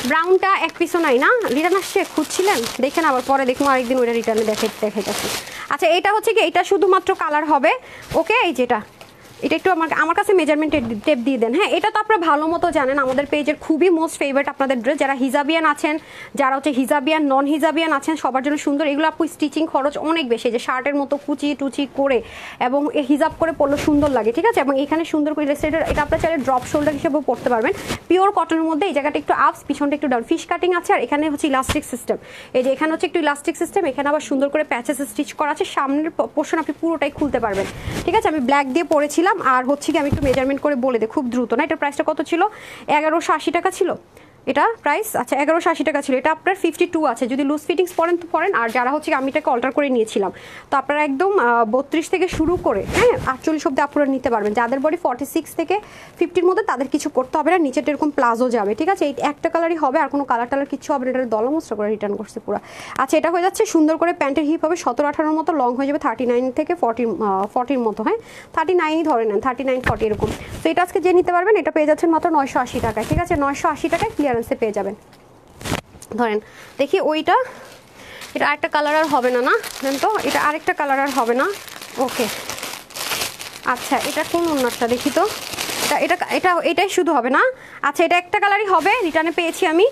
ব্রাউনটা 1 পিসও নাই না, রিটার্ন আসছে, খুঁজছিলেন, দেখেন আবার পরে দেখুন আরেকদিন ওইটা রিটার্নে দেখাইতেছি। আচ্ছা, এটা হচ্ছে কি, এটা শুধুমাত্র কালার হবে। ওকে, এই যেটা, এটা একটু আমার কাছে মেজারমেন্ট টেপ দিয়ে দেন। হ্যাঁ, এটা তো আপনারা ভালো মতো জানেন, আমাদের পেজের খুবই মোস্ট ফেভারিট আপনাদের ড্রেস। যারা হিজাবিয়ান আছেন, যারা হচ্ছে হিজাবিয়ান নন হিজাবিয়ান আছেন, সবার জন্য সুন্দর। এগুলো আপু স্টিচিং খরচ অনেক বেশি, যে শার্টের মতো কুচি টুচি করে এবং হিজাব করে পরলে সুন্দর লাগে। ঠিক আছে, এবং এখানে সুন্দর করে এটা আপনারা চাইলে ড্রপ শোল্ডার হিসেবেও পড়তে পারবেন। পিওর কটনের মধ্যে এই জায়গাটা একটু আপস, পিছনটা একটু ডাউন, ফিশ কাটিং আছে। আর এখানে হচ্ছে ইলাস্টিক সিস্টেম, এই যে এখানে হচ্ছে একটু ইলাস্টিক সিস্টেম, এখানে আবার সুন্দর করে প্যাচেস স্টিচ করা আছে। সামনের পোর্শন আপনি পুরোটাই খুলতে পারবেন। ঠিক আছে, আমি ব্ল্যাক দিয়ে পরেছিলাম। আর হচ্ছে কি, আমি একটু মেজারমেন্ট করে বলে দিই খুব দ্রুত না। এটার প্রাইসটা কত ছিল? 1180 টাকা ছিল এটা প্রাইস। আচ্ছা, 1180 টাকা ছিল। এটা আপনার 52 আছে, যদি লুজ ফিটিংস পরেন তো পরেন। আর যারা হচ্ছে আমি এটাকে অল্টার করে নিয়েছিলাম, তো আপনারা একদম 32 থেকে শুরু করে, হ্যাঁ, 48 অব্দি আপনারা নিতে পারবেন। যাদের বডি 46 থেকে 50-র মধ্যে, তাদের কিছু করতে হবে না। নিচেটা এরকম প্লাজো যাবে। ঠিক আছে, এই একটা কালারই হবে, আর কোনো কালার টালার কিছু হবে না। এটা দলামস্ত করে রিটার্ন করছে পুরো। আচ্ছা, এটা হয়ে যাচ্ছে সুন্দর করে প্যান্টের হিপ হবে 17-18-র মতো, লং হয়ে যাবে 39 থেকে 40-র মতো। হ্যাঁ, 39ই ধরে নেন, 39-40 এরকম। তো এটা আজকে যে নিতে পারবেন, এটা পেয়ে যাচ্ছেন মাত্র 980 টাকায়। ঠিক আছে, 980 টাকায় ক্লিয়ারেন্সে পেয়ে যাবেন। ধরেন দেখি ওইটা, এটা আরেকটা কালার আর হবে না, না দেন তো, এটা আরেকটা কালার আর হবে না। ওকে, আচ্ছা, এটা কোন ওন্নাটা দেখি তো, এটাই শুধু হবে না। আচ্ছা, এটা একটা কালারই হবে, রিটার্নে পেয়েছি আমি।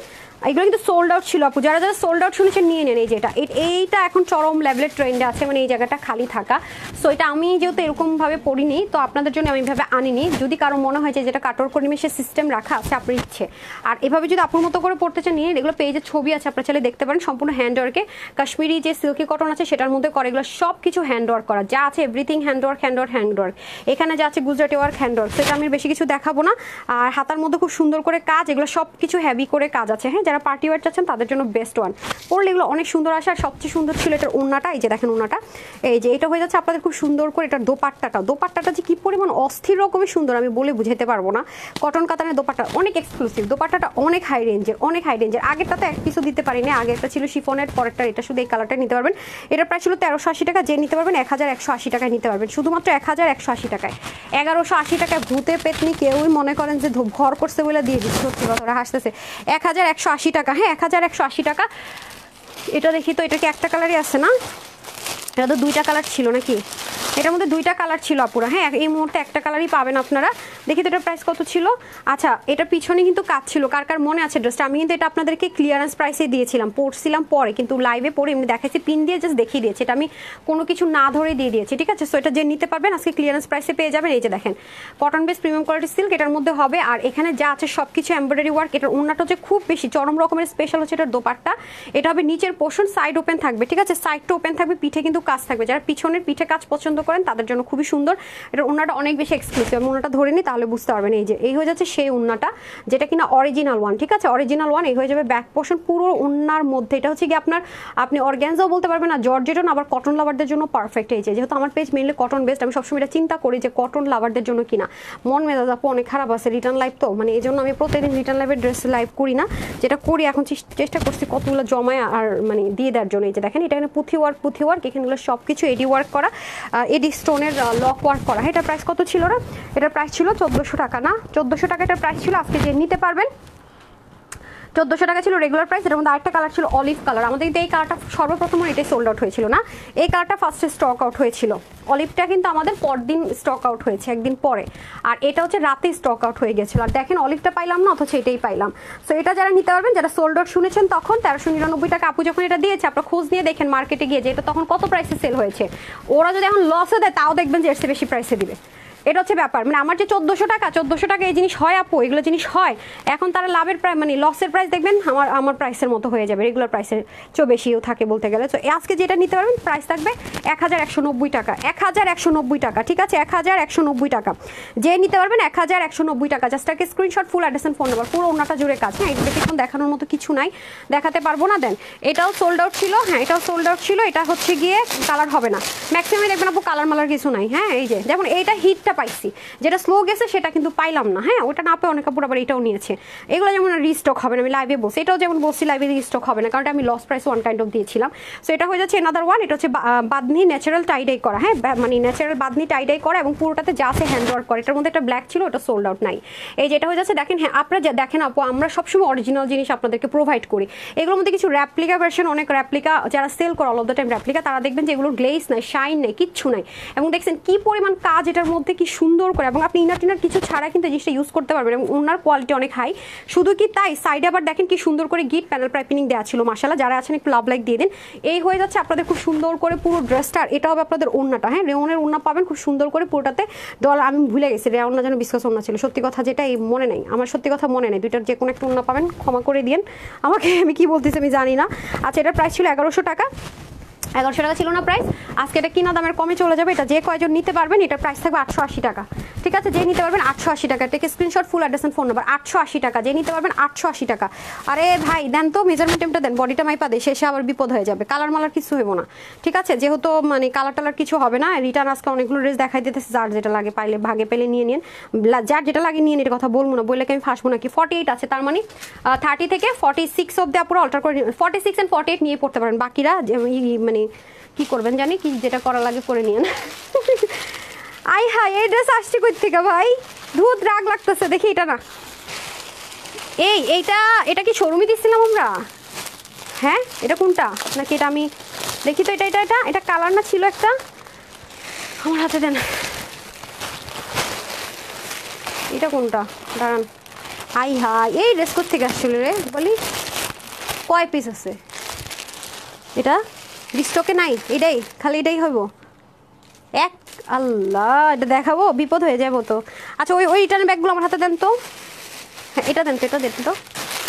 এগুলো কিন্তু সোল্ড আউট ছিল আপু, যারা যারা সোল্ড আউট শুনেছেন নিয়ে নেন। এই যে এইটা এখন চরম লেভেলের ট্রেন্ডে আছে, মানে এই জায়গাটা খালি থাকা। সো এটা আমি যেহেতু এরকমভাবে পড়িনি, তো আপনাদের জন্য আমি এইভাবে আনিনি। যদি কারো মনে হয় যে যেটা কাটর পরিবেশে সিস্টেম রাখা আছে, আপনার ইচ্ছে, আর এভাবে যদি আপনার মতো করে পড়তে চান নিয়ে, এগুলো পেজের ছবি আছে, আপনার চাইলে দেখতে পারেন। সম্পূর্ণ হ্যান্ডওয়ার্কে, কাশ্মীরি যে সিল্কি কটন আছে সেটার মধ্যে করে, এগুলো সব কিছু হ্যান্ডওয়ার্ক করা, যা আছে এভরিথিং হ্যান্ডওয়ার্ক। এখানে যা আছে গুজরাটি ওয়ার্ক, হ্যান্ডওয়ার্ক। সেটা আমি বেশি কিছু দেখাবো না। আর হাতার মধ্যে খুব সুন্দর করে কাজ, এগুলো সব কিছু হেভি করে কাজ আছে। হ্যাঁ, যারা পার্টি ওয়্যার চাচ্ছেন তাদের জন্য বেস্ট ওয়ান। পরলে এগুলো অনেক সুন্দর আসে। আর সবচেয়ে সুন্দর ছিল এটার ওড়নাটা, এই যে দেখেন ওড়নাটা, এই যে এটা হয়ে যাচ্ছে আপনাদের খুব সুন্দর করে। এটার দোপাট্টাটা যে কি পরিমাণ অস্থির রকমের সুন্দর আমি বলে বুঝাতে পারবো না। কটন কাতানের দোপাট্টা অনেক এক্সক্লুসিভ, দোপাট্টাটা অনেক হাই রেঞ্জের, অনেক হাই রেঞ্জের। আগেরটাতে এক পিসও দিতে পারি না, আগে একটা ছিল শিফনের, পরেরটা এটা শুধু এই কালারটা নিতে পারবেন। এটার প্রাইস ছিল 1380 টাকা, যে নিতে পারবেন 1180 টাকায় নিতে পারবেন, শুধুমাত্র 1180 টাকায়। 1180 টাকায় ভূতে পেতনি কেউই মনে করেন যে ভর করছে বলে দিয়ে দিচ্ছে, সত্যি কথা ওরা হাসতেছে। 1180 টাকা, হ্যাঁ 1180 টাকা। এটা দেখি তো, এটা কি একটা কালারই আছে না? এটা তো দুইটা কালার ছিল নাকি? এটার মধ্যে দুইটা কালার ছিল আপুরা, হ্যাঁ এই মুহূর্তে একটা কালারই পাবেন আপনারা। দেখি তো এটার প্রাইস কত ছিল। আচ্ছা এটার পিছনে কিন্তু কাজ ছিল, কার কার মনে আছে ড্রেসটা? আমি কিন্তু এটা আপনাদেরকে ক্লিয়ারেন্স প্রাইসে দিয়েছিলাম, পড়ছিলাম পরে, কিন্তু লাইভে পরে এমনি দেখাচ্ছি, পিন দিয়ে জাস্ট দেখিয়ে দিয়েছি। এটা আমি কোনো কিছু না ধরে দিয়ে দিয়েছি, ঠিক আছে? সো এটা যে নিতে পারবেন আজকে ক্লিয়ারেন্স প্রাইসে পেয়ে যাবেন। এই যে দেখেন cotton base premium quality silk এটার মধ্যে হবে। আর এখানে যা আছে সব কিছু এমব্রয়ডারি ওয়ার্ক। এটার ওড়নাটা হচ্ছে খুব বেশি চরম রকমের স্পেশাল হচ্ছে এটার দোপাট্টা। এটা হবে নিচের পোর্শন সাইড ওপেন থাকবে, ঠিক আছে? সাইডটা ওপেন থাকবে, পিঠে কিন্তু কাজ থাকবে। যারা পিছনের পিঠে কাজ পছন্দ করেন তাদের জন্য খুবই সুন্দর। এটা ওড়নাটা অনেক বেশি এক্সক্লুসিভ, আমি ওড়নাটা ধরে নিই তাহলে বুঝতে পারবেন। এই যে এই হয়ে যাচ্ছে সেই ওড়নাটা, যেটা কিনা অরিজিনাল ওয়ান, ঠিক আছে? Original one. এই হয়ে যাবে ব্যাক পোর্শন পুরো ওড়নার মধ্যে। এটা হচ্ছে কি আপনার, আপনি অর্গানজাও বলতে পারবেন না, জর্জেটও না, আবার কটন লাভারদের জন্য পারফেক্ট। এই যে যেহেতু আমার পেজ মেইনলি কটন বেস্ট, আমি সবসময় এটা চিন্তা করি যে কটন লাভারদের জন্য কিনা। মন মেজাজ আপু অনেক খারাপ আছে, রিটার্ন লাইভ তো, মানে এই জন্য আমি প্রতিদিন রিটার্ন লাইভের ড্রেস লাইভ করি না। যেটা করি এখন চেষ্টা করছি কতগুলো জমায় আর মানে দিয়ে দেওয়ার জন্য। এই যে দেখেন এটা এখানে পুঁথি ওয়ার্ক, এখানেগুলো সব কিছু এডি ওয়ার্ক করা, এডি স্টোনের লক ওয়ার্ক করা। এটার প্রাইস কত ছিল না? এটার প্রাইস ছিল 1400 টাকা না? 1400 টাকা এটার প্রাইস ছিল। আজকে যে নিতে পারবেন 1400 টাকা ছিল রেগুলার প্রাইস। এটার মধ্যে আরেকটা কালার ছিল অলিভ কালার। আমাদের কিন্তু এই কালারটা সর্বপ্রথম এটাই সোল্ড আউট হয়েছিল না, এই কালারটা ফার্স্টে স্টক আউট হয়েছিল। অলিভটা কিন্তু আমাদের পরদিন স্টক আউট হয়েছে, একদিন পরে। আর এটা হচ্ছে রাতে স্টক আউট হয়ে গেছিল। আর দেখেন অলিভটা পাইলাম না, অথচ এটাই পাইলাম। সো এটা যারা নিতে পারবেন, যারা সোল্ড আউট শুনেছেন তখন 1399 টাকা আপু যখন এটা দিয়েছে, আপনারা খোঁজ নিয়ে দেখেন মার্কেটে গিয়ে যে এটা তখন কত প্রাইসে সেল হয়েছে। ওরা যদি এখন লসে দেয় তাও দেখবেন যে এর চেয়ে বেশি প্রাইসে দিবে। এটা হচ্ছে ব্যাপার। মানে আমার যে 1400 টাকা এই জিনিস হয় আপু, এগুলো জিনিস হয়, এখন তারা লাভের প্রাইস মানে লসের প্রাইস দেখবেন আমার প্রাইসের মতো হয়ে যাবে, রেগুলার প্রাইসের চেয়েও বেশিও থাকে বলতে গেলে। তো আজকে যেটা নিতে পারবেন প্রাইস থাকবে 1190 টাকা, 1190 টাকা, ঠিক আছে? 1190 টাকা যে নিতে পারবেন 1190 টাকা। জাস্ট একটা screenshot, full address and phone number, পুরো ওনাটা জুড়ে কাজ। হ্যাঁ এটা দেখুন দেখানোর মতো কিছু নাই, দেখাতে পারবো না। দেন এটাও সোল্ড আউট ছিল, হ্যাঁ এটাও সোল্ড আউট ছিল। এটা হচ্ছে গিয়ে কালার হবে না ম্যাক্সিমাম, দেখবেন আপু কালার মালার কিছু নাই। হ্যাঁ এই যে যেমন এইটা হিটটা পাইছি, যেটা স্লো গেছে সেটা কিন্তু পাইলাম না। হ্যাঁ ওটা না পেয়ে অনেক কাপড় আবার এটাও নিয়েছে। এগুলো যেমন রিস্টক হবে না, আমি লাইভে বলছি, এটাও যেমন বলছি লাইভে রিস্টক হবে না, কারণ আমি loss price one kind of দিয়েছিলাম। সো এটা হয়ে যাচ্ছে এনাদার ওয়ান। এটা হচ্ছে বাদনি ন্যাচারাল টাইডাই করা, হ্যাঁ মানে ন্যাচারাল বাদনি টাইডাই করা, এবং পুরোটাতে যা আছে হ্যান্ড ওয়ার্ক করা। এটার মধ্যে একটা ব্ল্যাক ছিল, ওটা সোল্ড আউট নাই। এই যেটা হয়ে যাচ্ছে দেখেন, হ্যাঁ আপনারা দেখেন আপু, আমরা সবসময় অরিজিনাল জিনিস আপনাদেরকে প্রোভাইড করি। এগুলোর মধ্যে কিছু র্যাপ্লিকা ভার্সন, অনেক র্যাপ্লিকা যারা সেল করে all of the time replica, তারা দেখবেন যে এগুলোর গ্লেজ নাই, শাইন নেই, কিচ্ছু নাই। এবং দেখছেন কি পরিমাণ কাজ এটার মধ্যে, কি সুন্দর করে, এবং আপনি ইনার টিনার কিছু ছাড়া কিন্তু জিনিসটা ইউজ করতে পারবেন। এবং ওনার কোয়ালিটি অনেক হাই। শুধু কি তাই, সাইডে আবার দেখেন কি সুন্দর করে গিট প্যানেল পাইপিং দেওয়া ছিল। মাশাআল্লাহ, যারা আছেন একটু লাভ লাইক দিয়ে দিন। এই হয়ে যাচ্ছে আপনাদের খুব সুন্দর করে পুরো ড্রেসটা। এটা হবে আপনাদের ওড়নাটা, হ্যাঁ রেওনের ওড়না পাবেন খুব সুন্দর করে পুরোটাতে ডলার। আমি ভুলে গেছি রেওনটা যেন বিস্কাস ওড়না ছিল, সত্যি কথা যেটা এই মনে নেই আমার, সত্যি কথা মনে নেই। দুইটার যে কোনো একটা ওড়না পাবেন, ক্ষমা করে দিন আমাকে, আমি কি বলতেছি আমি জানি না। আচ্ছা এটার প্রাইস ছিল 1100 টাকা, 1100 টাকা ছিল না প্রাইস। আজকে এটা কিনা দামের কমে চলে যাবে। এটা যে কয়জন নিতে পারবেন এটার প্রাইস থাকবে 880 টাকা, ঠিক আছে? যে নিতে পারবেন 880 টাকা, take screenshot, full address and phone number. 880 টাকা যে নিতে পারবেন, 880 টাকা। আরে ভাই দেন তো মেজারমেন্ট টেমটা দেন, বডিটা মাইপা দেয়, শেষে আবার বিপদ হয়ে যাবে। কালার মালার কিছু হইব না, ঠিক আছে? যেহেতু মানে কালার টালার কিছু হবে না। রিটার্ন আজকে অনেকগুলো ড্রেস দেখাই দিতেছে, যার যেটা লাগে পাইলে ভাগে পেলে নিয়ে নিন, যার যেটা লাগে নিয়ে নিন, কথা বলবো না, বললে কি আমি ফাঁসবো নাকি। 48 আছে, তার মানে 30 থেকে 46 অব্দি আপুরা অল্টার করে 46 এন্ড 48 নিয়ে পড়তে পারেন। বাকিরা মানে কি করবেন জানি, কি যেটা করা লাগে করে নিন। আই হাই এই ড্রেস আসছে কই থেকে ভাই, ধুত রাগ লাগতেছে। দেখি এটা না, এটা কি শোরুমে দিচ্ছিলাম আমরা? হ্যাঁ এটা কোনটা নাকি এটা আমি দেখি তো। এটা কালার না ছিল একটা, আমার হাতে দেন। এটা কোনটা দাঁড়ান। আই হাই এই ড্রেস কোথা থেকে আসছিল রে, বলি কয় পিস আছে? এটা স্টকে নাই, এটাই খালি এটাই হইব এক। আল্লাহ এটা দেখাবো, বিপদ হয়ে যাবো তো। আচ্ছা ওই রিটার্ন ব্যাগগুলো আমার হাতে দেন তো। হ্যাঁ এটা দেন তো, এটা দেন তো।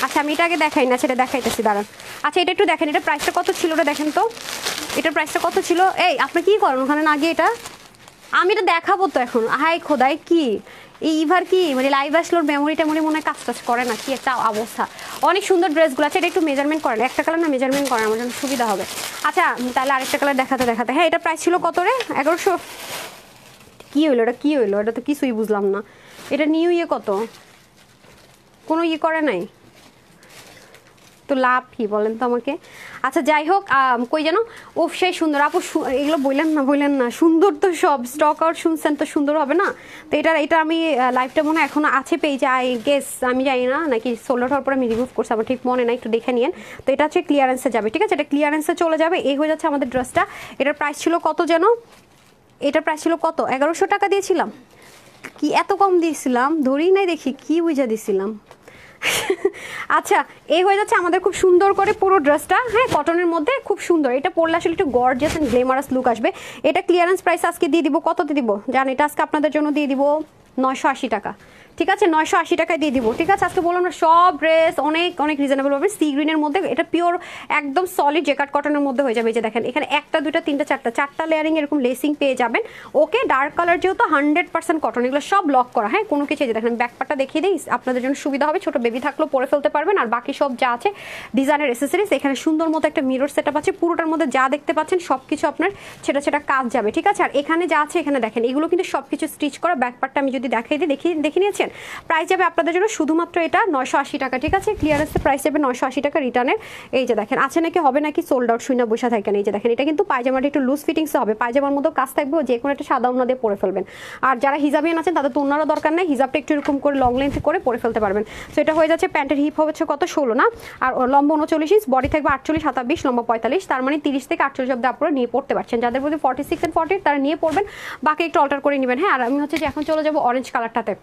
আচ্ছা আমি এটা আগে দেখাই না, সেটা দেখাইতেছি দাঁড়ান। আচ্ছা এটা একটু দেখেন, এটা প্রাইসটা কত ছিল ওটা দেখেন তো। এটার প্রাইসটা কত ছিল? এই আপনি কি করেন ওখানে না গিয়ে, এটা আমি এটা দেখাবো তো এখন। হাই খোদাই কি এই ইভার কি মানে লাইভ আসলোর মেমোরি টেমোরি মনে হয় কাজ টাজ করে না, কি একটা অবস্থা। অনেক সুন্দর ড্রেসগুলো আছে, এটা একটু মেজারমেন্ট করেন, একটা কালার না মেজারমেন্ট করেন আমার জন্য সুবিধা হবে। আচ্ছা তাহলে আরেকটা কালার দেখাতে দেখাতে, হ্যাঁ এটা প্রাইস ছিল কত রে? 1100। কি হইলো এটা, কি হইলো এটা, তো কিছুই বুঝলাম না। এটা নিউ ইয়ে কত, কোনো ইয়ে করে নাই তো লাভ কি বলেন তো আমাকে। আচ্ছা যাই হোক, কই যেন ও সেই সুন্দর আপু, এগুলো বললেন না সুন্দর তো সব স্টক আউট শুনছেন তো সুন্দর হবে না। তো এটা আমি লাইভটা মনে হয় এখনো আছে পেজে, আই গেস, আমি জানি না নাকি সোল্ড হওয়ার পর আমি রিমুভ করছি, আমার ঠিক মনে নাই, একটু দেখে নিন। তো এটা হচ্ছে ক্লিয়ারেন্সে যাবে, ঠিক আছে, এটা ক্লিয়ারেন্সে চলে যাবে। এই হয়ে যাচ্ছে আমাদের ড্রেসটা। এটার প্রাইস ছিল কত যেন, এটার প্রাইস ছিল কত, 1100 টাকা দিয়েছিলাম, কি এত কম দিয়েছিলাম ধরেই নাই, দেখি কি বুঝা দিয়েছিলাম। আচ্ছা এই হয়ে যাচ্ছে আমাদের খুব সুন্দর করে পুরো ড্রেসটা, হ্যাঁ কটনের মধ্যে খুব সুন্দর। এটা পরলে আসলে একটু গর্জিয়াস এন্ড গ্ল্যামারাস লুক আসবে। এটা ক্লিয়ারেন্স প্রাইস আজকে দিয়ে দিব, কত দিয়ে দিব জান, এটা আজকে আপনাদের জন্য দিয়ে দিব 980 টাকা, ঠিক আছে, 980 টাকায় দিয়ে দিব, ঠিক আছে। আজকে বললাম না সব ড্রেস অনেক অনেক রিজনেবল পাবে। সি গ্রিনের মধ্যে, এটা পিওর একদম সলিড জেকার্ড কটনের মধ্যে হয়ে যাবে। এই যে দেখেন এখানে একটা দুইটা তিনটা চারটা লেয়ারিং এরকম লেসিং পেয়ে যাবেন। ওকে ডার্ক কালার যেহেতু 100% কটন, এগুলো সব লক করা, হ্যাঁ কোনো কিছু। যে দেখেন ব্যাকপার্টটা দেখিয়ে দিই, আপনাদের জন্য সুবিধা হবে, ছোট বেবি থাকলেও পরে ফেলতে পারবেন। আর বাকি সব যা আছে ডিজাইনের এসেসরিজ, এখানে সুন্দর মতো একটা মিরর সেটআপ আছে, পুরোটার মধ্যে যা দেখতে পাচ্ছেন সবকিছু আপনার সেটা কাজ যাবে, ঠিক আছে। আর এখানে যা আছে এখানে দেখেন এগুলো কিন্তু সবকিছু স্টিচ করা। ব্যাকপার্টটা আমি যদি দেখাই দিই, দেখে নিয়েছেন। প্রাইস যাবে আপনাদের জন্য শুধুমাত্র এটা 980 টাকা, ঠিক আছে। ক্লিয়ারেন্সে প্রাইস যাবে 980 টাকা রিটার্নের। এই যে দেখেন আছে নাকি হবে নাকি সোল্ড আউট শূন্য বসা থাকেন। এই যে দেখেন এটা কিন্তু পায়জামাটা একটু লুজ ফিটিংস হবে, পায়জামার মধ্যে কাজ থাকবে, যে কোনো একটা সাদা ওড়না দিয়ে পরে ফেলবেন। আর যারা হিজাবিয়ান আছেন তাদের তো ওড়নারও দরকার নেই, হিজাবটা একটু এরকম করে লং লেন্থ করে পরে ফেলতে পারবেন। সো এটা হয়ে যাচ্ছে, প্যান্টের হিপ হচ্ছে কত 16 না, আর লম্বা 39 ইঞ্চ, বডি থাকবে 48 27, লম্বা 45, তার মানে 30 থেকে 48 অব্দি আপনারা নিয়ে পড়তে পারছেন। যাদের মধ্যে 46 and 40 তারা নিয়ে পড়বেন, বাকি একটু অল্টার করে নেবেন। হ্যাঁ আর আমি হচ্ছে যে এখন চলে যাবো অরেঞ্জ কালারটাতে।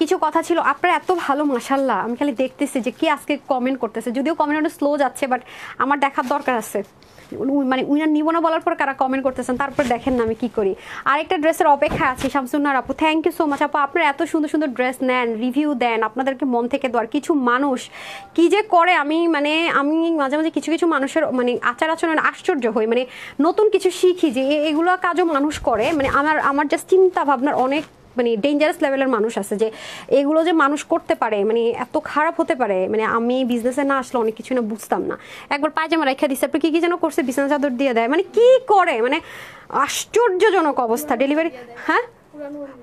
কিছু কথা ছিল, আপনারা এত ভালো মাশাল্লাহ, আমি খালি দেখতেছি যে কি আজকে কমেন্ট করতেছে, যদিও কমেন্ট একটু স্লো যাচ্ছে, বাট আমার দেখার দরকার আছে, মানে উইনার নিব না বলার পর কারা কমেন্ট করতেছেন, তারপর দেখেন না আমি কি করি। আরেকটা ড্রেসের অপেক্ষা আছে শামসুন্নার আপু, থ্যাংক ইউ সো মাচ আপু, আপনারা এত সুন্দর সুন্দর ড্রেস নেন, রিভিউ দেন, আপনাদেরকে মন থেকে দেওয়ার। কিছু মানুষ কি যে করে, আমি মাঝে মাঝে কিছু মানুষের মানে আচার আচরণ আশ্চর্য হই, মানে নতুন কিছু শিখি যে এগুলো কাজও মানুষ করে। মানে আমার জাস্ট চিন্তা ভাবনার অনেক মানে ডেঞ্জারাস লেভেলের মানুষ আছে যে এগুলো যে মানুষ করতে পারে, মানে এত খারাপ হতে পারে। মানে আমি বিজনেসে না আসলে অনেক কিছু না বুঝতাম না। একবার পায়জামা রেখে দিচ্ছে, আপনি কি যেন করছে, বিছানা চাদর দিয়ে দেয়, মানে কি করে, মানে আশ্চর্যজনক অবস্থা। ডেলিভারি, হ্যাঁ